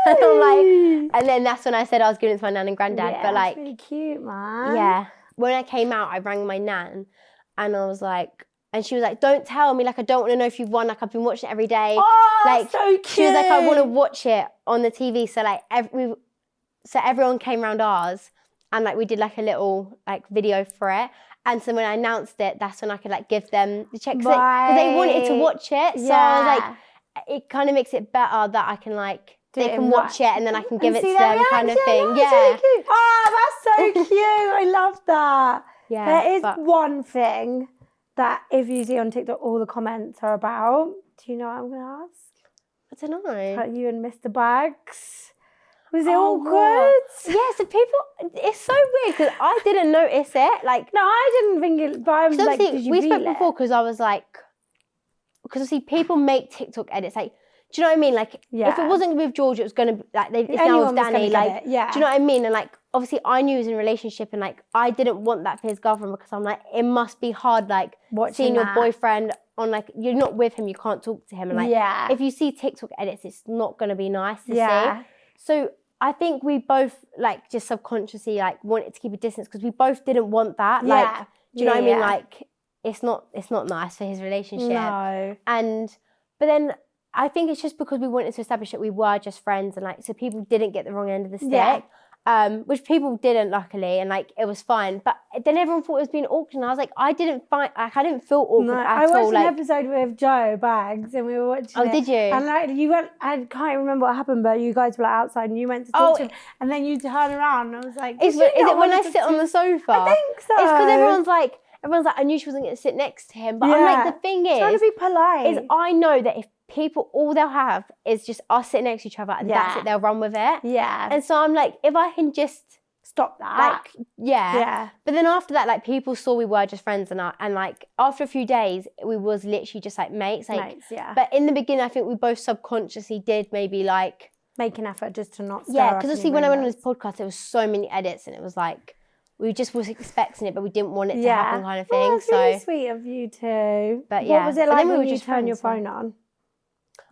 And I'm like, and then that's when I said I was giving it to my nan and granddad. Yeah, but like, that's really cute, man. Yeah. When I came out, I rang my nan, and I was like, and she was like, don't tell me, like, I don't want to know if you've won, like, I've been watching it every day. Oh, like, that's so cute. She was like, I want to watch it on the TV. So like, so everyone came round ours, and like we did like a little like video for it. And so when I announced it, that's when I could like give them the check, because they wanted to watch it. So I was like, it kind of makes it better that I can like, they can watch it, and then I can give it to them, kind of thing. Yeah. Really cute. Oh, that's so cute. I love that. Yeah. There is one thing that if you see on TikTok, all the comments are about. Do you know what I'm going to ask? I don't know. About you and Mr. Bags. Was it awkward? Yeah, so people, it's so weird, because I didn't notice it. Like, no, I didn't think it, but I was like, did you we feel spoke it? before, because I was like, because obviously people make TikTok edits, like, do you know what I mean? Like, if it wasn't with George, it was going to be, like, it's now with Danny, like, do you know what I mean? And like, obviously I knew he was in a relationship, and like I didn't want that for his girlfriend, because I'm like, it must be hard, like seeing your boyfriend on, like, you're not with him, you can't talk to him, and like if you see TikTok edits, it's not gonna be nice to see. So I think we both like just subconsciously like wanted to keep a distance, because we both didn't want that. Like, do you know what I mean? Like it's not nice for his relationship. No. But then I think it's just because we wanted to establish that we were just friends, and like so people didn't get the wrong end of the stick. Which people didn't, luckily, and like it was fine. But then everyone thought it was being awkward, and I was like, I didn't feel awkward at all. I watched an episode with Joe Bags, and we were watching it. Oh, did you? And like you went, I can't remember what happened, but you guys were like outside, and you went to talk to him, and then you turn around, and I was like, is it when I sit on the sofa? I think so. It's because everyone's like, I knew she wasn't going to sit next to him, but I'm like, the thing is, trying to be polite. Is I know that if people, all they'll have is just us sitting next to each other, and that's it, they'll run with it. And so I'm like, if I can just stop that. Like, But then after that, like people saw we were just friends, and like after a few days, we was literally just like mates. Like, But in the beginning, I think we both subconsciously did maybe like make an effort just to not. Because obviously when I went on this podcast, there was so many edits, and it was like we just was expecting it, but we didn't want it to happen, kind of thing. Well, that's really sweet of you too. But what was it like when you turned your phone on?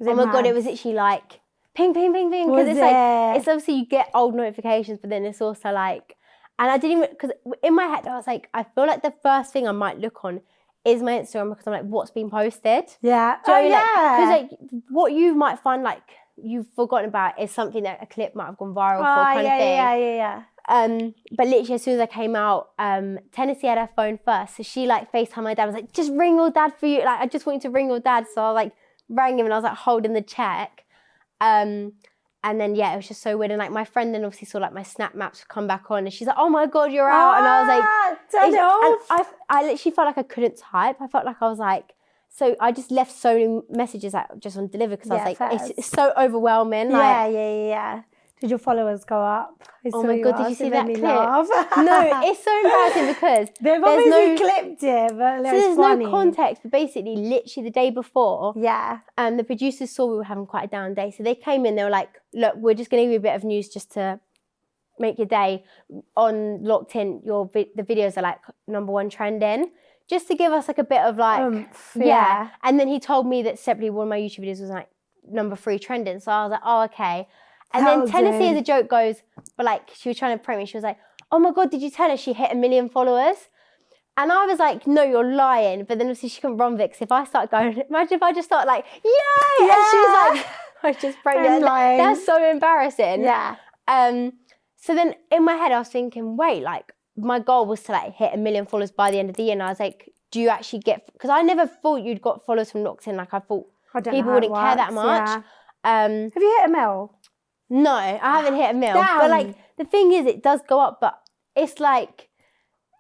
Oh my God, it was literally like ping, ping, ping, ping. Because it's like, it's obviously you get old notifications, but then it's also like, and I didn't even, because in my head, I was like, I feel like the first thing I might look on is my Instagram, because I'm like, what's been posted? Yeah. Because like what you might find like you've forgotten about is something that a clip might have gone viral for, kind of thing. But literally as soon as I came out, Tennessee had her phone first. So she like FaceTimed my dad, was like, just ring your dad for you. Like, I just want you to ring your dad. So I like rang him, and I was like holding the check. And then it was just so weird. And like my friend then obviously saw like my snap maps come back on, and she's like, oh my God, you're out. And I was like, turn it off. And I literally felt like I couldn't type. I felt like I was like, so I just left so many messages like just on deliver, because I was like, it's so overwhelming. Like, Did your followers go up? Oh my God, did you see that clip? No, it's so embarrassing because they've obviously clipped it, but there's no context. But basically, literally the day before, the producers saw we were having quite a down day, so they came in. They were like, "Look, we're just going to give you a bit of news just to make your day." On Locked In, the videos are like #1 trending, just to give us like a bit of like, And then he told me that separately one of my YouTube videos was like #3 trending. So I was like, oh, okay. And then Tennessee as a joke goes, but like she was trying to prank me. She was like, oh my God, did you tell her she hit 1 million followers? And I was like, no, you're lying. But then obviously she couldn't run Vix. If I start going, imagine if I just start like, yay! And she's like, I just pranked her. That's so embarrassing. So then in my head, I was thinking, wait, like my goal was to like hit 1 million followers by the end of the year. And I was like, do you actually get, because I never thought you'd got followers from Locked In. Like I thought people wouldn't care that much. Have you hit 1 mil? No, I haven't hit 1 mil. But like the thing is, it does go up, but it's like,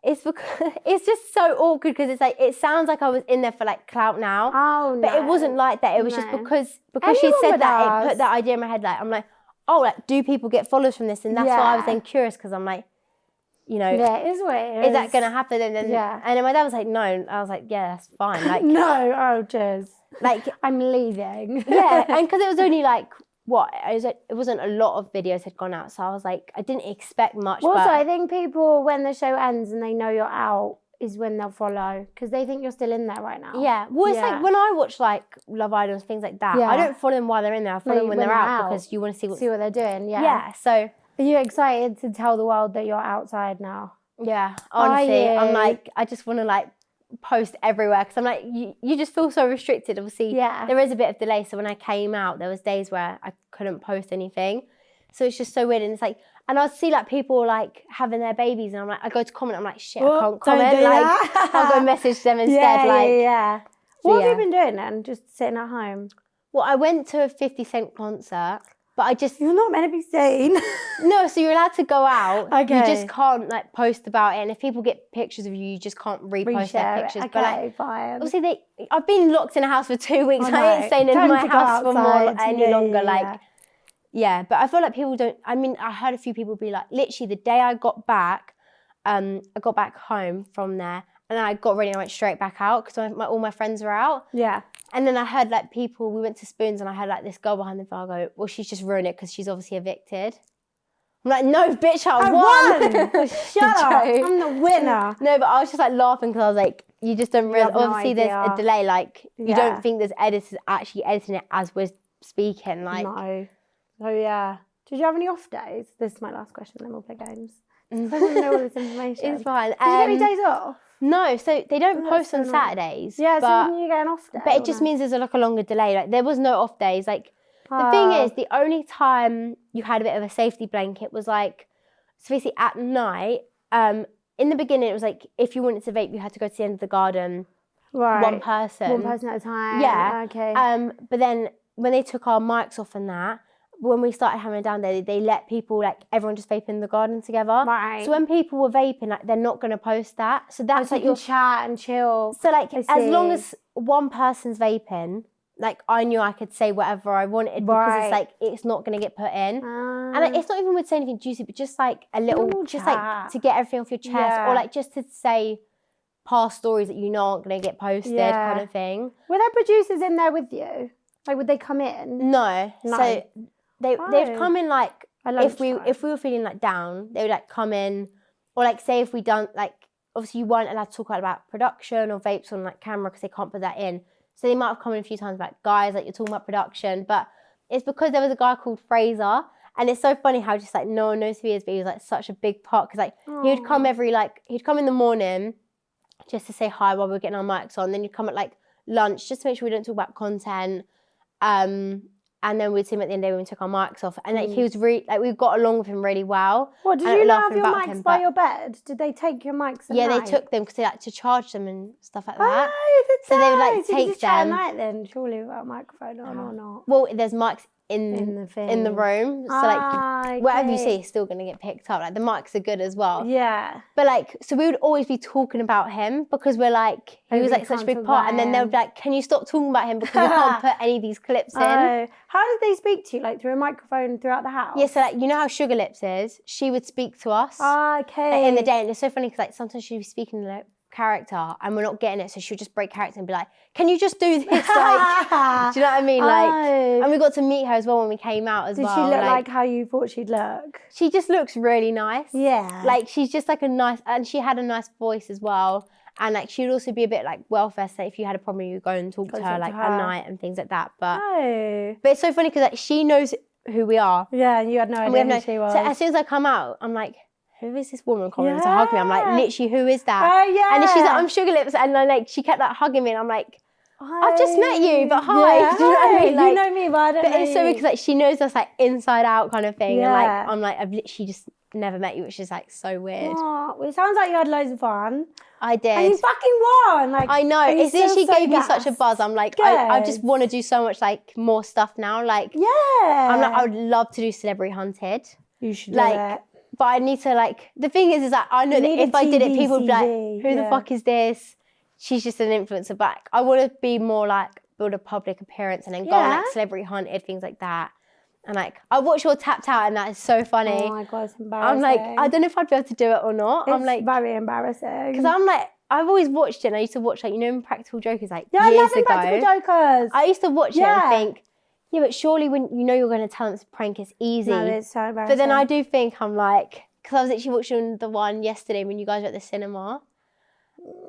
it's because it's just so awkward, because it's like, it sounds like I was in there for like clout now. Oh, no. But it wasn't like that. It was just because she said that, it put that idea in my head. Like, I'm like, oh, like, do people get followers from this? And that's why I was then curious, because I'm like, you know, it is what it is. Is that going to happen? And then, and then my dad was like, no. I was like, yeah, that's fine. Like, no, cheers. Like, I'm leaving. And because it was only like, it wasn't a lot of videos had gone out, so I was like, I didn't expect much. Also, I think people, when the show ends and they know you're out, is when they'll follow, because they think you're still in there right now. Yeah, well, it's like when I watch like Love Island, things like that, I don't follow them while they're in there. I follow them when they're out, because you want to see what they're doing. Yeah. So, are you excited to tell the world that you're outside now? Yeah, honestly, I'm like, I just want to like post everywhere, because I'm like, you just feel so restricted. Obviously, there is a bit of delay. So when I came out, there was days where I couldn't post anything. So it's just so weird. And it's like, and I'd see like people like having their babies, and I'm like, I go to comment, I'm like, shit, I can't comment. Like, I'll go message them instead. What have you been doing then? Just sitting at home? Well, I went to a 50 Cent concert. But you're not meant to be seen. No, so you're allowed to go out. Okay. You just can't like post about it. And if people get pictures of you, you just can't repost their pictures. Okay, but like, fine. Obviously, I've been locked in a house for 2 weeks. I ain't staying in my house for more any longer. But I feel like people don't. I mean, I heard a few people be like, literally the day I got back, I got back home from there, and I got ready and I went straight back out, because all my friends were out. Yeah. And then I heard like people, we went to Spoons, and I heard like this girl behind the bar go, well, she's just ruined it because she's obviously evicted. I'm like, no, bitch, I won. Shut up. joke. I'm the winner. No, but I was just like laughing because I was like, you just don't realize. have no Obviously, there's a idea. delay. Like, you Yeah. don't think there's editors actually editing it as we're speaking. Like, No. Oh, yeah. Did you have any off days? This is my last question, then we'll play games. I want to know all this information. it's fine. Did you get any days off? No, so they don't Oh, post that's on so annoying. Saturdays. Yeah, but, so when you get an off day. But it just means there's like a longer delay. Like, there was no off days. Like, the thing is, the only time you had a bit of a safety blanket was like, so basically at night. In the beginning, it was like if you wanted to vape, you had to go to the end of the garden. Right. One person. One person at a time. Yeah. Okay. But then when they took our mics off and that, when we started having it down there, they let people, like, everyone just vape in the garden together. Right. So when people were vaping, like, they're not going to post that. So that's so like you can chat and chill. So, like, I as long see. as one person's vaping, like, I knew I could say whatever I wanted because it's like, it's not going to get put in. And like, it's not even with saying anything juicy, but just like a little just chat. like to get everything off your chest, Yeah. or like just to say past stories that you know aren't going to get posted, kind of thing. Were there producers in there with you? Like, would they come in? No. So they'd come in like if we were feeling like down, they would like come in, or like say if we done like, obviously you weren't allowed to talk about production or vapes on like camera because they can't put that in. So they might have come in a few times like, guys, like, you're talking about production, but it's because there was a guy called Fraser, and it's so funny how just like no one knows who he is, but he was like such a big part because like he'd come he'd come in the morning just to say hi while we were getting our mics on, then he'd come at like lunch just to make sure we don't talk about content, and then we'd see him at the end of the day when we took our mics off, and like he was really like, we got along with him really well. What, did and you not laughing have your about mics him, by but- your bed? Did they take your mics at Yeah, night? they took them because they like to charge them and stuff like that. Oh, that's So they would, like, nice. You could take just chat at them. night then, surely, without a microphone on or not. Well, there's mics in the the thing. room, so like whatever you say is still gonna get picked up. Like, the mics are good as well. Yeah. But like, so we would always be talking about him because we're like, he was we like such a can't big talk part, about and then they'll him. be like, can you stop talking about him because we can't put any of these clips in. Oh. How did they speak to you? Like, through a microphone throughout the house? Yeah, so like, you know how Sugar Lips is? She would speak to us Okay. like, in the day, and it's so funny because like sometimes she'd be speaking like character and we're not getting it, so she'll just break character and be like, can you just do this? Like, do you know what I mean? Like, and we got to meet her as well when we came out as Did well. she look like how you thought she'd look? She just looks really nice. Yeah. Like, she's just like a nice, and she had a nice voice as well. And like, she would also be a bit like welfare, so if you had a problem, you go and talk to her like at night and things like that. But it's so funny because like, she knows who we are. Yeah, and you had no And we idea have who she was. So as soon as I come out, I'm like, who is this woman coming to hug me? I'm like, literally, who is that? Oh, yeah. And then she's like, I'm Sugar Lips. And then like, she kept like hugging me, and I'm like, I've just met you, but hi. Yeah, Do you know what I mean? Like, you know me, but I don't know But it's so you. because like, she knows us like inside out kind of thing. Yeah. And like, I'm like, I've literally just never met you, which is like so weird. Oh, well, it sounds like you had loads of fun. I did. And you fucking won. Like, I know. and you It's literally still gave me such a gassed. buzz. I'm like, I just Good. want to do so much like more stuff now. Like, Yeah. I'm like, I would love to do Celebrity Hunted. You should like, do it. But I need to like, the thing is that I know You that need a if I did it, TV people would be like, CV, who the yeah. fuck is this? She's just an influencer. But I want to be more like, build a public appearance and then go on like Yeah. Celebrity Hunted, things like that. And like, I watched your Tapped Out, and that is so funny. Oh my God, it's embarrassing. I'm like, I don't know if I'd be able to do it or not. I'm It's like, very embarrassing. because I'm like, I've always watched it, and I used to watch like, you know, Impractical Jokers like yeah, I years love ago. Impractical Jokers. I used to watch it Yeah. and think, yeah, but surely when you know you're going to tell them it's a prank, it's easy. No, it's so embarrassing. But then I do think I'm like, because I was actually watching the one yesterday when you guys were at the cinema,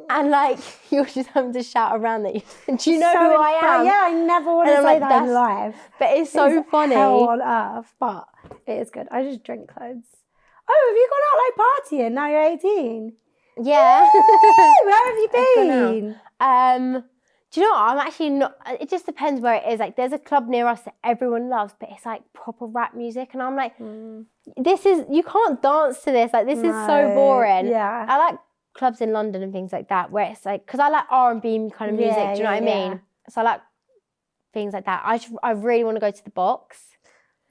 and like you were just having to shout around that you, do you know So who I am? Yeah, I never want to And say I'm like, that in that's- live. But it's so It's funny. hell on earth, but it is good. I just drink loads. Oh, have you gone out like partying? Now you're 18. Yeah. Woo, where have you I've gone been? Do you know what? I'm actually not, it just depends where it is. Like, there's a club near us that everyone loves, but it's like proper rap music. And I'm like, this is, you can't dance to this. Like, this is so boring. Yeah. I like clubs in London and things like that, where it's like, because I like R&B kind of music, Yeah, do you know what I yeah, mean? So I like things like that. I really want to go to the box.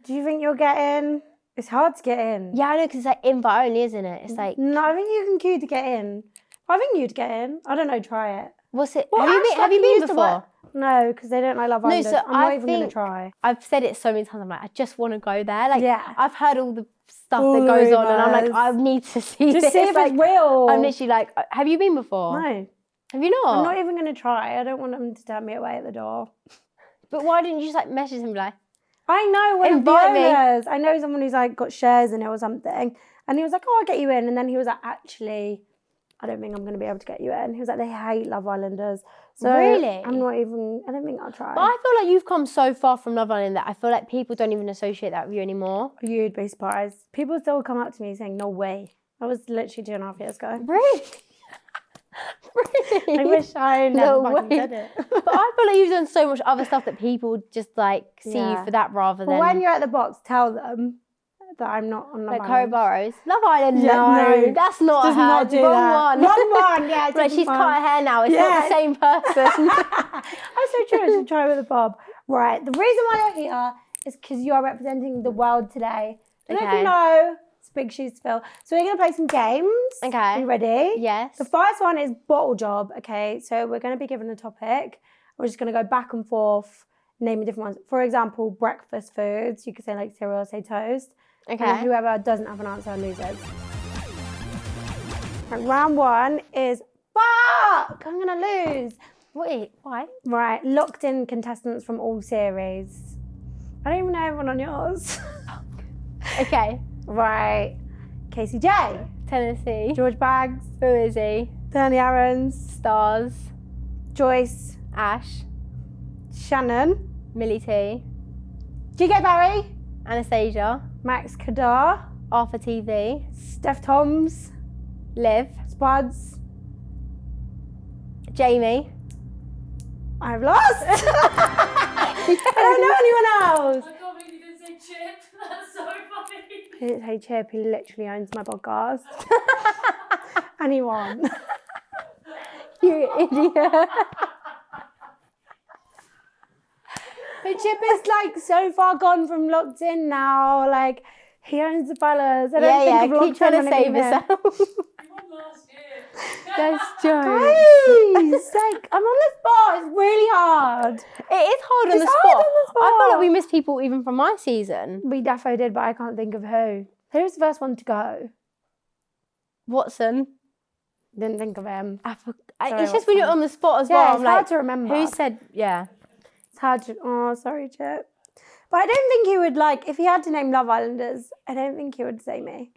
Do you think you'll get in? It's hard to get in. Yeah, I know, because it's like invite only, isn't it? It's like, No, I think you can queue to get in. I think you'd get in. I don't know, try it. what's it? Well, have you actually, been used to before? work- No, because they don't like Love Island. so I'm not I even going to think- try. I've said it so many times. I'm like, I just want to go there. Like, Yeah. I've heard all the stuff All that the goes on, and I'm like, rumours. I need to see Just this. see if like, it's real. I'm literally like, have you been before? No, Have you not? I'm not even going to try. I don't want them to turn me away at the door. But why didn't you just like message him like, I know one Invite of me. the owners. I know someone who's like got shares in it or something. And he was like, oh, I'll get you in. And then he was like, actually, I don't think I'm going to be able to get you in. He was like, they hate Love Islanders. So Really? I don't think I'll try. But I feel like you've come so far from Love Island that I feel like people don't even associate that with you anymore. You'd be surprised. People still come up to me saying, no way. That was literally 2.5 years ago. Really? Really? I wish I never No fucking way. said it. But I feel like you've done so much other stuff that people just like see you Yeah. for that rather But than when you're at the box, tell them that I'm not on Love like Cara Island. Burrows. Love Island, Yeah, no, that's not Does her. not do Wrong that. one. Wrong one, yeah. Like she's different cut one. her hair now. It's not the same person. That's so true. I should try with a bob. Right. The reason why you're here is because you are representing the world today. I don't know if Okay. you know. It's big shoes to fill. So we're going to play some games. Okay. Are you ready? Yes. The first one is bottle job. Okay. So we're going to be given a topic. We're just going to go back and forth, naming different ones. For example, breakfast foods. You could say like cereal, say toast. And then Okay. whoever doesn't have an answer loses. Right, round one is fuck. I'm going to lose. Wait, why? Right, locked in contestants from all series. I don't even know everyone on yours. Okay. Right, Kaci Jacy, Tennessee. George Baggs, Who is he? Bernie Aarons, Stars. Joyce, Ash. Shannon, Millie T. GK Barry, Anastasia. Max Kadar, Arthur TV. Steph Toms, Liv. Spuds. Jamie. I've lost. I don't know anyone else. I can't believe you didn't say Chip. That's so funny. He didn't say Chip, he literally owns my podcast. And he won. You idiot. But Chip is like so far gone from locked in now. Like he owns the fellas. I don't think of Keep locked trying in to when I save meet him. yourself. You won last year. That's jokes. Guys, like I'm on the spot. It's really hard. It is hard on It's the hard spot. on the I feel like spot. we missed people even from my season. We defo did, but I can't think of who. Who was the first one to go? Watson. Didn't think of him. Sorry, It's just when you're Watson. on the spot as Yeah, well. it's I'm hard like, to remember. who said, yeah. It's hard to. Oh, sorry, Chip. But I don't think he would like if he had to name Love Islanders. I don't think he would say me.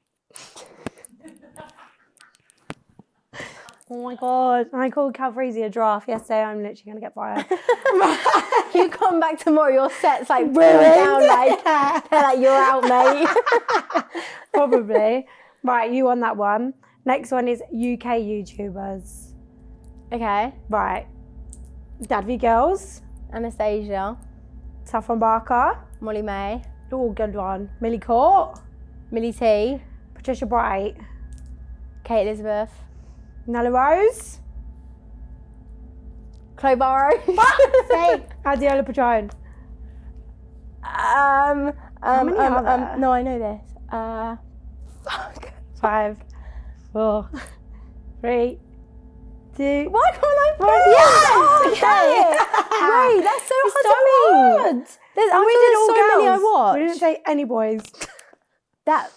Oh my god! I called Calfreezy a draft yesterday. I'm literally gonna get fired. You come back tomorrow, your set's like Ruined. down, like, they're like, you're out, mate. Probably. Right, you won that one. Next one is UK YouTubers. Okay. Right. Dadvi Girls, Anastasia. Saffron Barker. Molly May. Oh, good one. Millie Court, Millie T. Patricia Bright, Kate Elizabeth. Nella Rose, Chloe Barrow. say Adiola Patron. many are there? No, I know this. Fuck. 5, 4, 3, 2. Why can't I Yes! Okay. Wait, that's so hard to hard. beat. There's, And I we feel did there's all so many I girls. watched. We didn't say any boys. That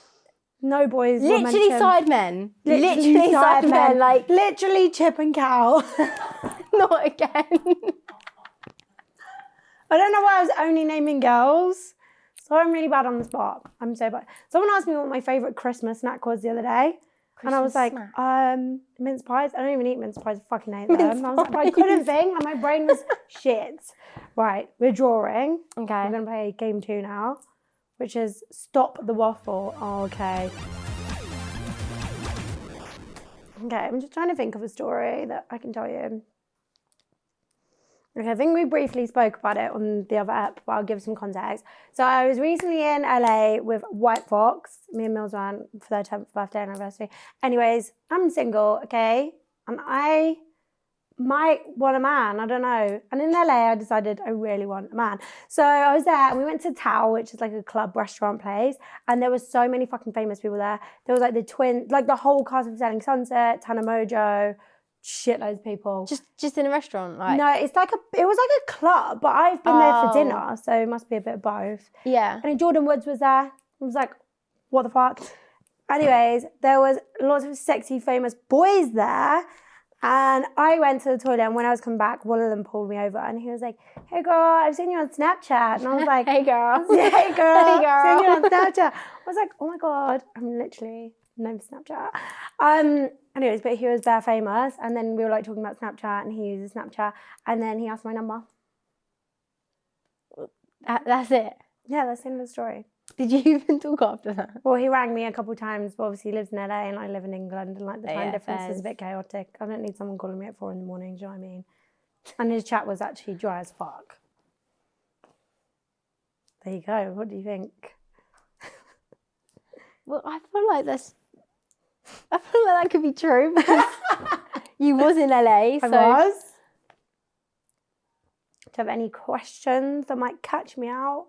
No boys. were literally mentioned. sidemen. Literally sidemen. Like literally Chip and Cal. not again. I don't know why I was only naming girls. So I'm really bad on the spot. I'm so bad. Someone asked me what my favourite Christmas snack was the other day. And I was like, mince pies. I don't even eat mince pies. I fucking hate them. I was like, but I couldn't think. Like, my brain was shit. Right, we're drawing. Okay. We're going to play game 2 now, which is Stop the Waffle. Oh, okay. Okay, I'm just trying to think of a story that I can tell you. Okay, I think we briefly spoke about it on the other app, but I'll give some context. So I was recently in LA with White Fox. Me and Mills went for their 10th birthday anniversary. Anyways, I'm single, okay? And I might want a man, I don't know. And in LA, I decided I really want a man. So I was there and we went to Tao, which is like a club restaurant place. And there was so many fucking famous people there. There was like the twins, like the whole cast of Selling Sunset, Tana Mojo, shitloads of people. Just in a restaurant, like No, it was like a club, but I've been there for dinner, so it must be a bit of both. yeah. And then Jordan Woods was there. I was like, what the fuck? Anyways, there was lots of sexy, famous boys there. And I went to the toilet, and when I was coming back, one of them pulled me over, and he was like, "Hey girl, I've seen you on Snapchat." And I was like, Hey girl. "Yeah, hey girl, Hey, girl. I've seen you on Snapchat." I was like, "Oh my god, I'm literally no Snapchat." Anyways, but he was bare famous, and then we were like talking about Snapchat, and he uses Snapchat, and then he asked my number. That's it. Yeah, that's the end of the story. Did you even talk after that? Well, he rang me a couple of times, but obviously he lives in LA and I live in England, and like the Oh, time yeah, difference is fairs. a bit chaotic. I don't need someone calling me at 4 a.m. Do you know what I mean? And his chat was actually dry as fuck. There you go. What do you think? Well, I feel like that could be true because you was in LA. I was. Do you have any questions that might catch me out?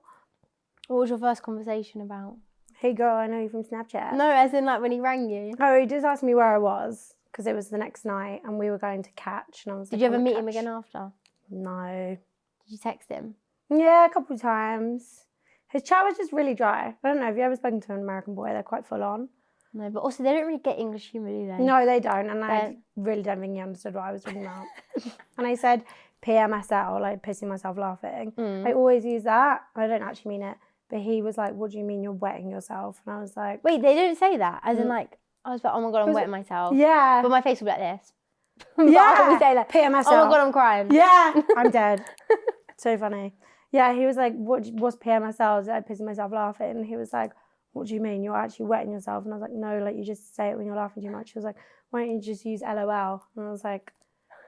What was your first conversation about? Hey girl, I know you from Snapchat. No, as in like when he rang you. Oh, he just asked me where I was because it was the next night and we were going to catch, and I was Did like, you ever "I'm at meet him Catch." again after? No. Did you text him? Yeah, a couple of times. His chat was just really dry. I don't know. Have you ever spoken to an American boy? They're quite full on. No, but also they don't really get English humour, do they? No, they don't. And I They're- really don't think he understood what I was talking about. And I said PMSL, like pissing myself laughing. I always use that. I don't actually mean it. But he was like, "What do you mean you're wetting yourself?" And I was like, Wait, they didn't say that. As in like, I was like, oh my god, I'm wetting myself. "Yeah, But my face would be like this. But yeah." I would say like, PMSL. oh my god, I'm crying. Yeah, I'm dead. So funny. Yeah, he was like, what's PMSL? I was like, pissing myself laughing. And he was like, "What do you mean? You're actually wetting yourself?" And I was like, "No, like you just say it when you're laughing too much." He was like, "Why don't you just use LOL?" And I was like,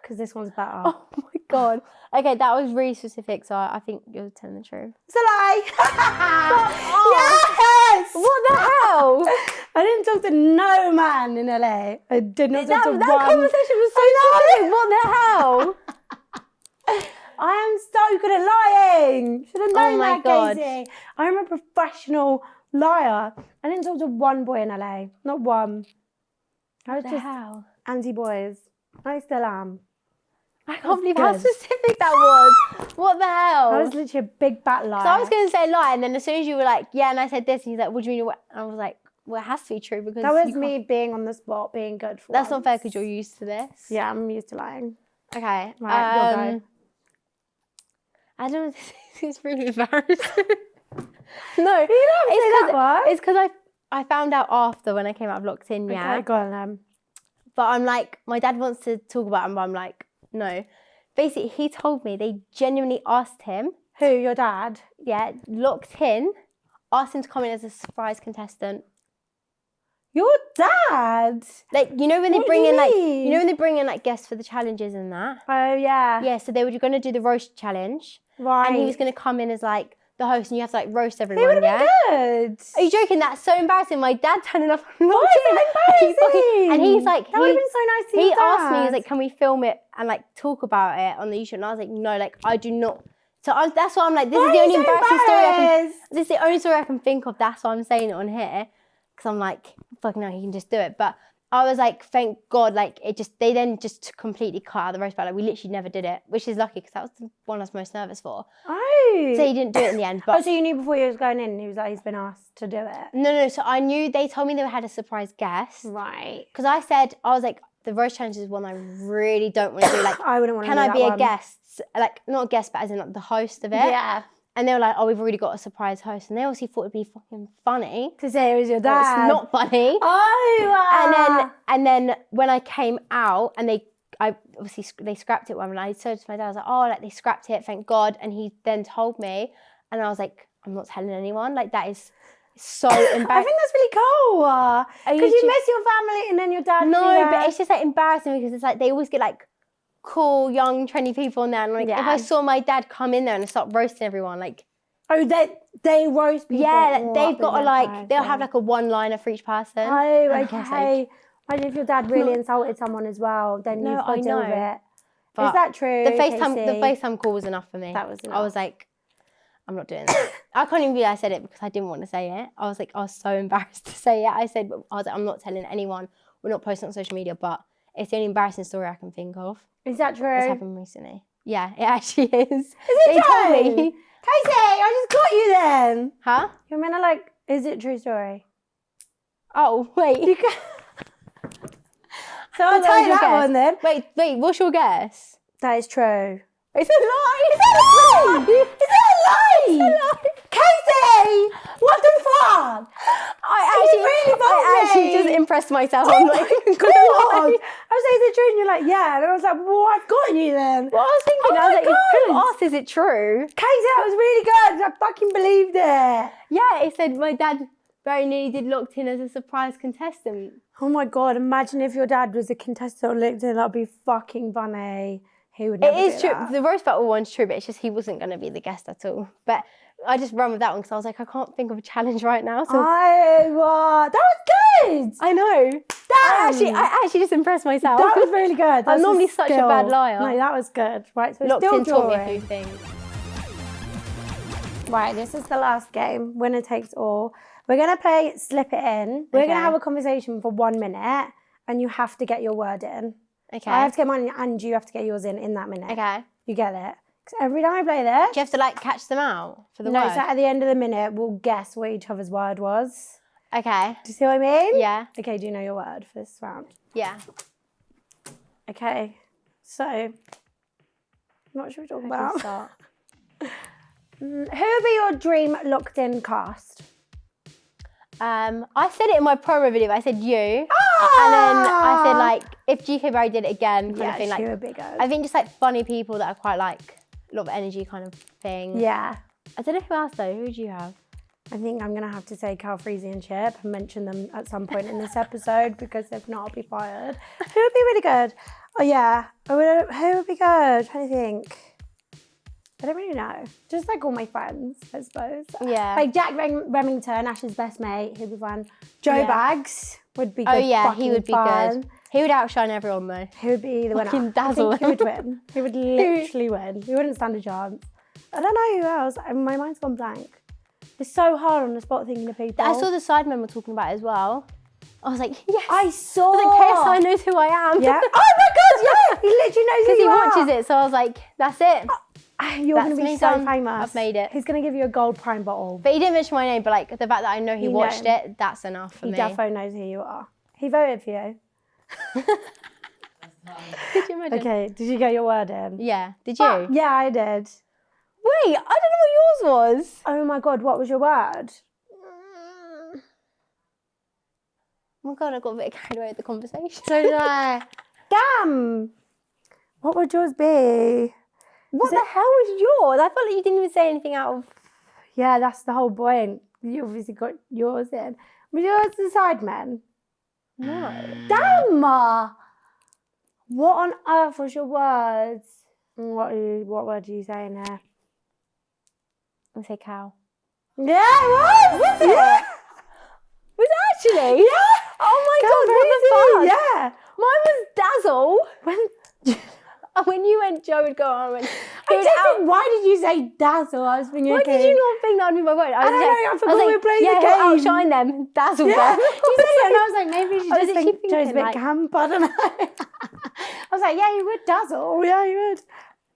"Because this one's better." Oh my god. Okay, that was really specific, so I think you're telling the truth. It's a lie. off. Yes. What the hell? I didn't talk to no man in LA. I did not talk to That one. conversation was so specific. What the hell? I am so good at lying. Should have known my that, God. Kaci. I'm a professional liar. I didn't talk to one boy in LA. Not one. I was What the just hell? anti-boys. I still am. I can't believe how good. specific that was. What the hell? I was literally a big bat liar. So I was going to say lie, and then as soon as you were like, yeah, and I said this, and he's like, what do you mean? And I was like, well, it has to be true because that was you can't- me being on the spot, being good for That's not once. fair because you're used to this. Yeah, I'm used to lying. Okay. Right, you'll go. I don't know. This is really embarrassing. No, You don't say that word. it's because I found out after when I came out of locked in, yeah. Okay, go on then. But I'm like, my dad wants to talk about him, but I'm like, no. Basically, he told me they genuinely asked him, Who, your dad? yeah, locked in, asked him to come in as a surprise contestant. Your dad? Like, you know when they What do bring you in like, mean? you know when they bring in like guests for the challenges and that? Oh, yeah. Yeah, so they were going to do the roast challenge. Right. And he was going to come in as like the host and you have to like roast He everyone, would have yeah? been good. Are you joking? That's so embarrassing. My dad turning up on Why is that embarrassing? And he's like, that would have been so nice to he your asked me, he was dad. like, can we film it and like talk about it on the YouTube? And I was like, no, like I do not. So that's why I'm like, this Why is the are only you so embarrassing story I can. embarrassed? This is the only story I can think of. That's why I'm saying it on here, because I'm like, fucking no, he can just do it. But I was like, thank God, like they then just completely cut out the roast battle. Like we literally never did it, which is lucky because that was the one I was most nervous for. Oh. So he didn't do it in the end. But Oh, so you knew before he was going in, he was like, he's been asked to do it. no. So I knew they told me they had a surprise guest. Right. Because I was like, the roast challenge is one I really don't want to do. Like, I wouldn't want to can do I that be a one. guest? Like, not a guest, but as in like the host of it. Yeah. And they were like, oh, we've already got a surprise host. And they obviously thought it'd be fucking funny. To say it was your But dad. it's not funny. Oh. And then when I came out and they scrapped it one, and I said to my dad, I was like, oh, like they scrapped it, thank God. And he then told me, and I was like, I'm not telling anyone. Like that is so embarrassing. I think that's really cool. Because you miss your family and then your dad. No, but it's just like embarrassing because it's like they always get like cool, young, trendy people in there. And like if Yeah. I saw my dad come in there and start roasting everyone, like Oh, they roast people. yeah, up they've got to in like their they'll have person. like a one-liner for each person. Oh, And I was okay. like, Imagine if your dad really insulted someone as well, then No, you've got to I deal with know. it. But Is that true? the Kaci? FaceTime call was enough for me. That was I enough. was like, I'm not doing that. I can't even believe I said it because I didn't want to say it. I was so embarrassed to say it. I was like, I'm not telling anyone. We're not posting on social media, but it's the only embarrassing story I can think of. Is that true? It's happened recently. Yeah, it actually is. Is it They true? told me. Kaci, I just got you then. Huh? You're meant to like, is it true story? Oh, wait. You can... So I'll What tell was you your that guess? one then. Wait, what's your guess? That is true. It's a lie! Is that a lie? Is that a lie? Kaci! What the fuck? I actually just impressed myself. I'm like, God. I was like, is it true? And you're like, yeah. And I was like, well, I've got you then. Well, I was thinking, I was like, who asked, is it true? Kaci, that was really good. I fucking believed it. Yeah, it said my dad very nearly did locked in as a surprise contestant. Oh my God, imagine if your dad was a contestant on LinkedIn. That'd be fucking funny. He would never It is do true. that. The roast battle one's true, but it's just he wasn't going to be the guest at all. But I just run with that one because I was like, I can't think of a challenge right now. So that was good. I know. Damn. I actually just impressed myself. That was really good. I'm That's normally such a skill. bad liar. No, that was good. Right, so it's Locked still in taught me a drawing. few things. Right, this is the last game. Winner takes all. We're going to play Slip It In. We're going to Okay. have a conversation for 1 minute and you have to get your word in. Okay. So I have to get mine and you have to get yours in that minute. Okay. You get it? Because every time I play this... Do you have to like catch them out for the No, word? so at the end of the minute, we'll guess what each other's word was. Okay. Do you see what I mean? Yeah. Okay, do you know your word for this round? Yeah. Okay, so... What should we talk I can about? start. Who would be your dream locked-in cast? I said it in my promo video. I said you, and then I said like if GK Barry did it again, kind of thing. she Like would be good. I think just like funny people that are quite like a lot of energy kind of thing. Yeah. I don't know who else though. Who would you have? I think I'm going to have to say Cal Freezy and Chip and mention them at some point in this episode because if not, I'll be fired. Who would be really good? Oh, yeah. Who would be good? I'm trying to think. I don't really know. Just like all my friends, I suppose. Yeah. Like Jack Remington, Ash's best mate, he'd be fun. Joe Yeah. Bags would be good. Oh yeah, fucking he would be fun. good. He would outshine everyone though. He would be the winner. Fucking I dazzle think he would win. He would literally win. He wouldn't stand a chance. I don't know who else. My mind's gone blank. It's so hard on the spot thinking of people. I saw the Sidemen were talking about it as well. I was like, yes. I saw. I was like, KSI knows who I am. Yeah. Oh my God, yeah. He literally knows who Because he you are. watches it, so I was like, that's it. You're going That's to be me so done. famous. I've made it. He's going to give you a gold prime bottle. But he didn't mention my name, but like the fact that I know he watched it, that's enough for He me. defo knows who you are. He voted for you. Could you imagine? Okay, did you get your word in? Yeah. Did you? Yeah, I did. Wait, I don't know what yours was. Oh my God, what was your word? Oh my God, I got a bit carried away with the conversation. So did I. Damn. What would yours be? What the hell was yours? I felt like you didn't even say anything out of... Yeah, that's the whole point. You obviously got yours in. Was yours the Sidemen? No. Damn! What on earth was your words? What word do you say in there? I'll say cow. Yeah, it was! Was it? Yeah! Was it actually? Yeah! Oh my God, what the fuck? Yeah! Mine was Dazzle. When... When you went, Joe would go on. I went, I did think, why did you say dazzle? I was thinking, why did you not think that would be my word? I don't know, I forgot we were playing the he'll game. outshine them. Dazzle Yeah, them. you said it, and I was like, maybe she I was just literally think Joe's a thinking, bit like- camp. I don't know. I was like, yeah, you would dazzle. Yeah, you would.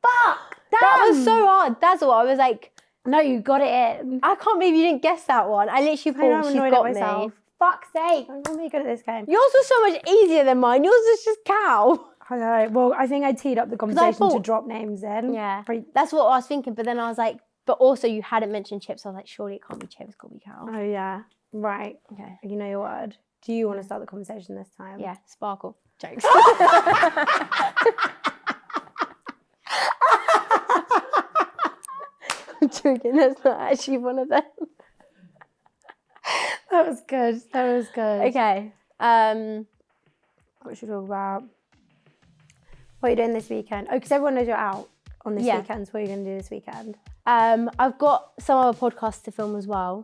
Fuck! Damn. That was so hard. Dazzle. I was like, No, you got it in. I can't believe you didn't guess that one. I literally I know, I'm thought she's annoyed got at me. myself. Fuck's sake, I'm not really good at this game. Yours was so much easier than mine. Yours was just cow. I know. Well, I think I teed up the conversation to thought- drop names in. Yeah. Pretty- That's what I was thinking. But then I was like, but also you hadn't mentioned chips. I was like, surely it can't be chips. It's got to be cow. Oh, yeah. Right. Okay. You know your word. Do you want to start the conversation this time? Yeah, sparkle. Jokes. I'm joking. That's not actually one of them. That was good. That was good. Okay. What should we talk about? What are you doing this weekend? Oh, because everyone knows you're out on this Yeah. weekend. So what are you going to do this weekend? I've got some other podcasts to film as well.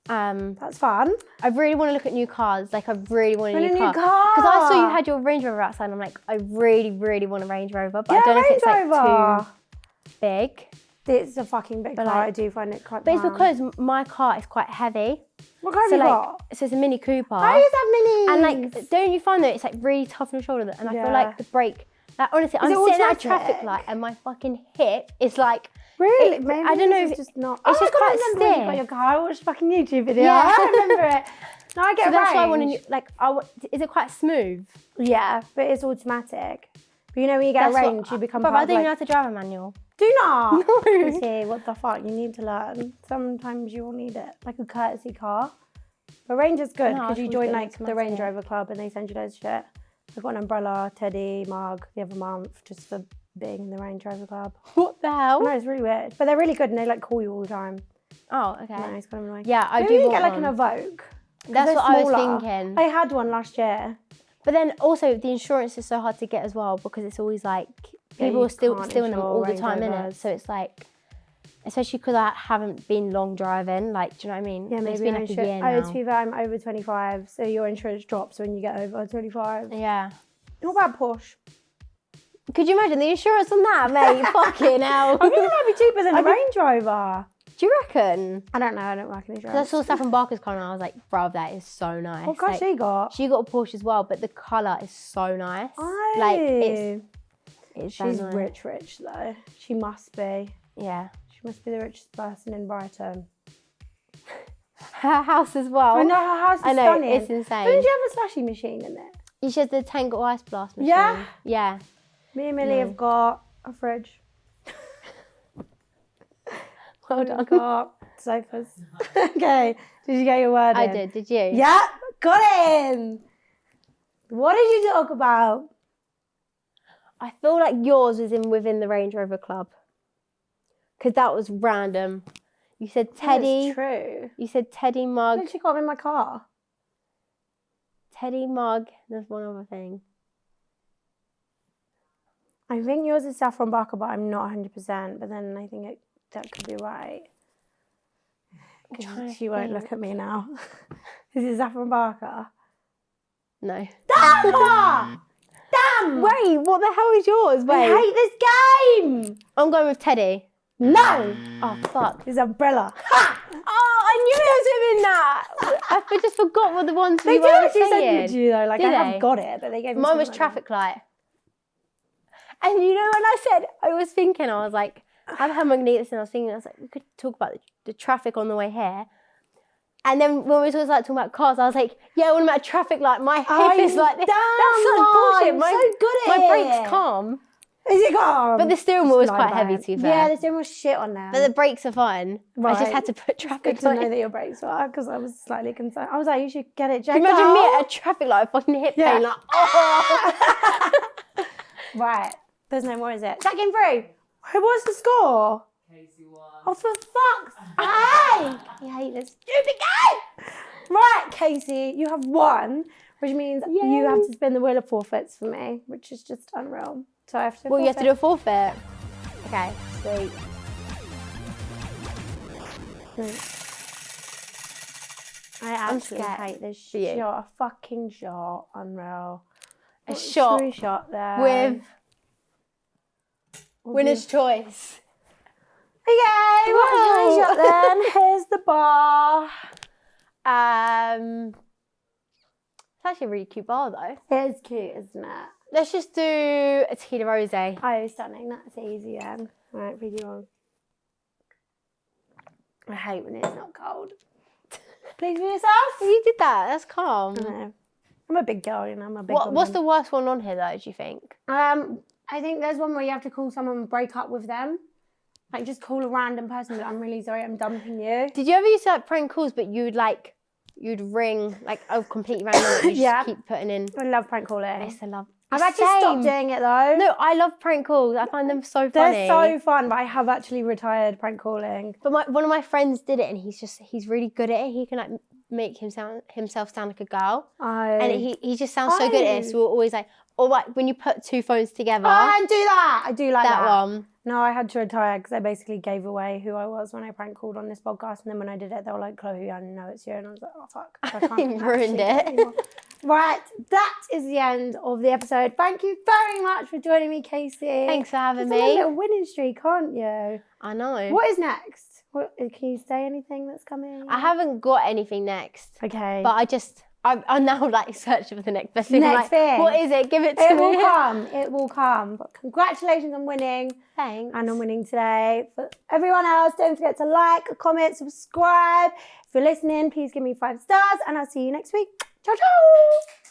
That's fun. I really want to look at new cars. Like, I really want a Want new a new car. car? Because I saw you had your Range Rover outside. And I'm like, I really, really want a Range Rover. But I don't know if it's like too big. It's a fucking big But, car. like- I do find it quite But it's fun. because my car is quite heavy. What car have So you like, got? so it's a Mini Cooper. I used to have minis. And like, don't you find that it's like really tough on your shoulder? And I feel Yeah. like the brake Like honestly, I'm it sitting at a automatic? traffic light and my fucking hip is like, Really? It- Maybe I don't know It's if- just not. it's oh just my God, quite I remember when you got stiff. your car. I watched a fucking YouTube video. Yeah. I remember it. No, I get so that's why I want range. to, like, is it quite smooth? Yeah, but it's automatic. But you know when you get a That's what- range, you become Bruv, part I of don't even know like, how to drive a manual. do not. No. See, what the fuck? You need to learn. Sometimes you will need it. Like a courtesy car. But range is good No, because I you thought join it was like the Range automatic. Rover Club and they send you loads of shit. I got an umbrella, teddy, mug the other month just for being in the Range Rover Club. What the I hell? know, it's really weird. But they're really good and they like call you all the time. Oh, okay. No, it's kind of annoying. Yeah, I Maybe do you want get like one. an Evoque. That's They're what I was smaller. thinking. I had one last year. But then also the insurance is so hard to get as well because it's always like Yeah, people you are still can't stealing them insure all the Range time, innit? Rovers. So it's like, especially because I haven't been long driving. Like, do you know what I mean? Yeah, It's maybe been I like a should. year Oh, now. to be fair, I'm over 25, so your insurance drops when you get over 25. Yeah. What about Porsche? Could you imagine the insurance on that, mate? Fucking hell. I think it might be cheaper than a Range Rover. Do you reckon? I don't know. I don't work in Because I insurance. saw Saffron Barker's car and I was like, bruv, that is so nice. What car Like, she got? she got a Porsche as well, but the colour is so nice. Like, it's so She's nice. rich though. She must be. Yeah. She must be the richest person in Brighton. Her house as well. I know her house is I know, stunning. it's insane. Didn't you have a slushy machine in it? She has the Tango Ice Blast machine. Yeah? Yeah. Me and Millie have got a fridge. Well We've done. got sofas. Okay. Did you get your word I in? did you? Yeah, got in. What did you talk about? I feel like yours was within the Range Rover Club. Because that was random. You said Teddy. That's true. You said Teddy Why mug. did she got in my car? Teddy mug. There's one other thing. I think yours is Saffron Barker, but I'm not 100%. But then I think that could be right. trying to She won't think. look at me now. Is it Saffron Barker? No. Damn her! Damn! Wait, what the hell is yours? Wait. I hate this game! I'm going with Teddy. No! Oh, fuck. It's Umbrella. Ha! Oh, I knew it was within that. I just forgot what the ones They we do were actually send saying. it to you though. Like, Did I they? have got it, but they gave me Mine was something like traffic light. And you know when I said, I was thinking, I was like, I've had magnetus and I was thinking, I was like, we could talk about the traffic on the way here. And then when we was like talking about cars, I was like, yeah, when I'm at a traffic light, my hip is like this. That's such bullshit. I'm so good at my it. brakes calm. Is it calm? But the steering wheel was Just quite lie heavy about to it. be fair. Yeah, the steering wheel's shit on them. But the brakes are fine. I just Right. had to put Good traffic to know light. that your brakes were, because I was slightly concerned. I was like, you should get it checked Imagine me out. at a traffic light, fucking hip Yeah. pain, like, oh. Right. There's no more, is it? Second through. What's the score? Kaci won. Oh, for fuck's sake! I hate this stupid game! Right, Casey, you have won, which means you have to spin the wheel of forfeits for me, which is just unreal. So I have to Well, you have to do a forfeit. Okay, sweet. I actually scared hate this for you. shot. A fucking shot. Unreal. A What shot true shot there. with winner's choice. Okay, what's Wow. your shot then? Here's the bar. It's actually a really cute bar though. It is cute, isn't it? Let's just do a tequila rosé. Oh, stunning. That's easy then. Right, video on. I hate when it's not cold. Please for yourself. You did that. That's calm. I know. I'm a big girl, you know. I'm a big What's the worst one on here though? Do you think? I think there's one where you have to call someone and break up with them. Like, just call a random person, but I'm really sorry, I'm dumping you. Did you ever use like prank calls, but you'd ring like a completely random number, you just Yeah. keep putting in. I love prank calling. I used to love. I've actually stopped Same. doing it though. No, I love prank calls. I find them so funny. They're so fun, but I have actually retired prank calling. But one of my friends did it, and he's really good at it. He can like make himself sound like a girl, and he just sounds so good at it. So we're always like, or like when you put two phones together. I do that. I do like that. that one. No, I had to retire because I basically gave away who I was when I prank called on this podcast. And then when I did it, they were like, Chloe, I know it's you. And I was like, oh, fuck. I can't You actually ruined do it. anymore. Right. That is the end of the episode. Thank you very much for joining me, Casey. Thanks for having It's on a me. little winning streak, aren't you? I know. What is next? Can you say anything that's coming? I haven't got anything next, Okay. but I'm now like searching for the next best thing. I'm Next like, thing. what is it? Give it to It me. will come. It will come. But congratulations on winning. Thanks. And on winning today. For everyone else, don't forget to like, comment, subscribe. If you're listening, please give me 5 stars and I'll see you next week. Ciao, ciao.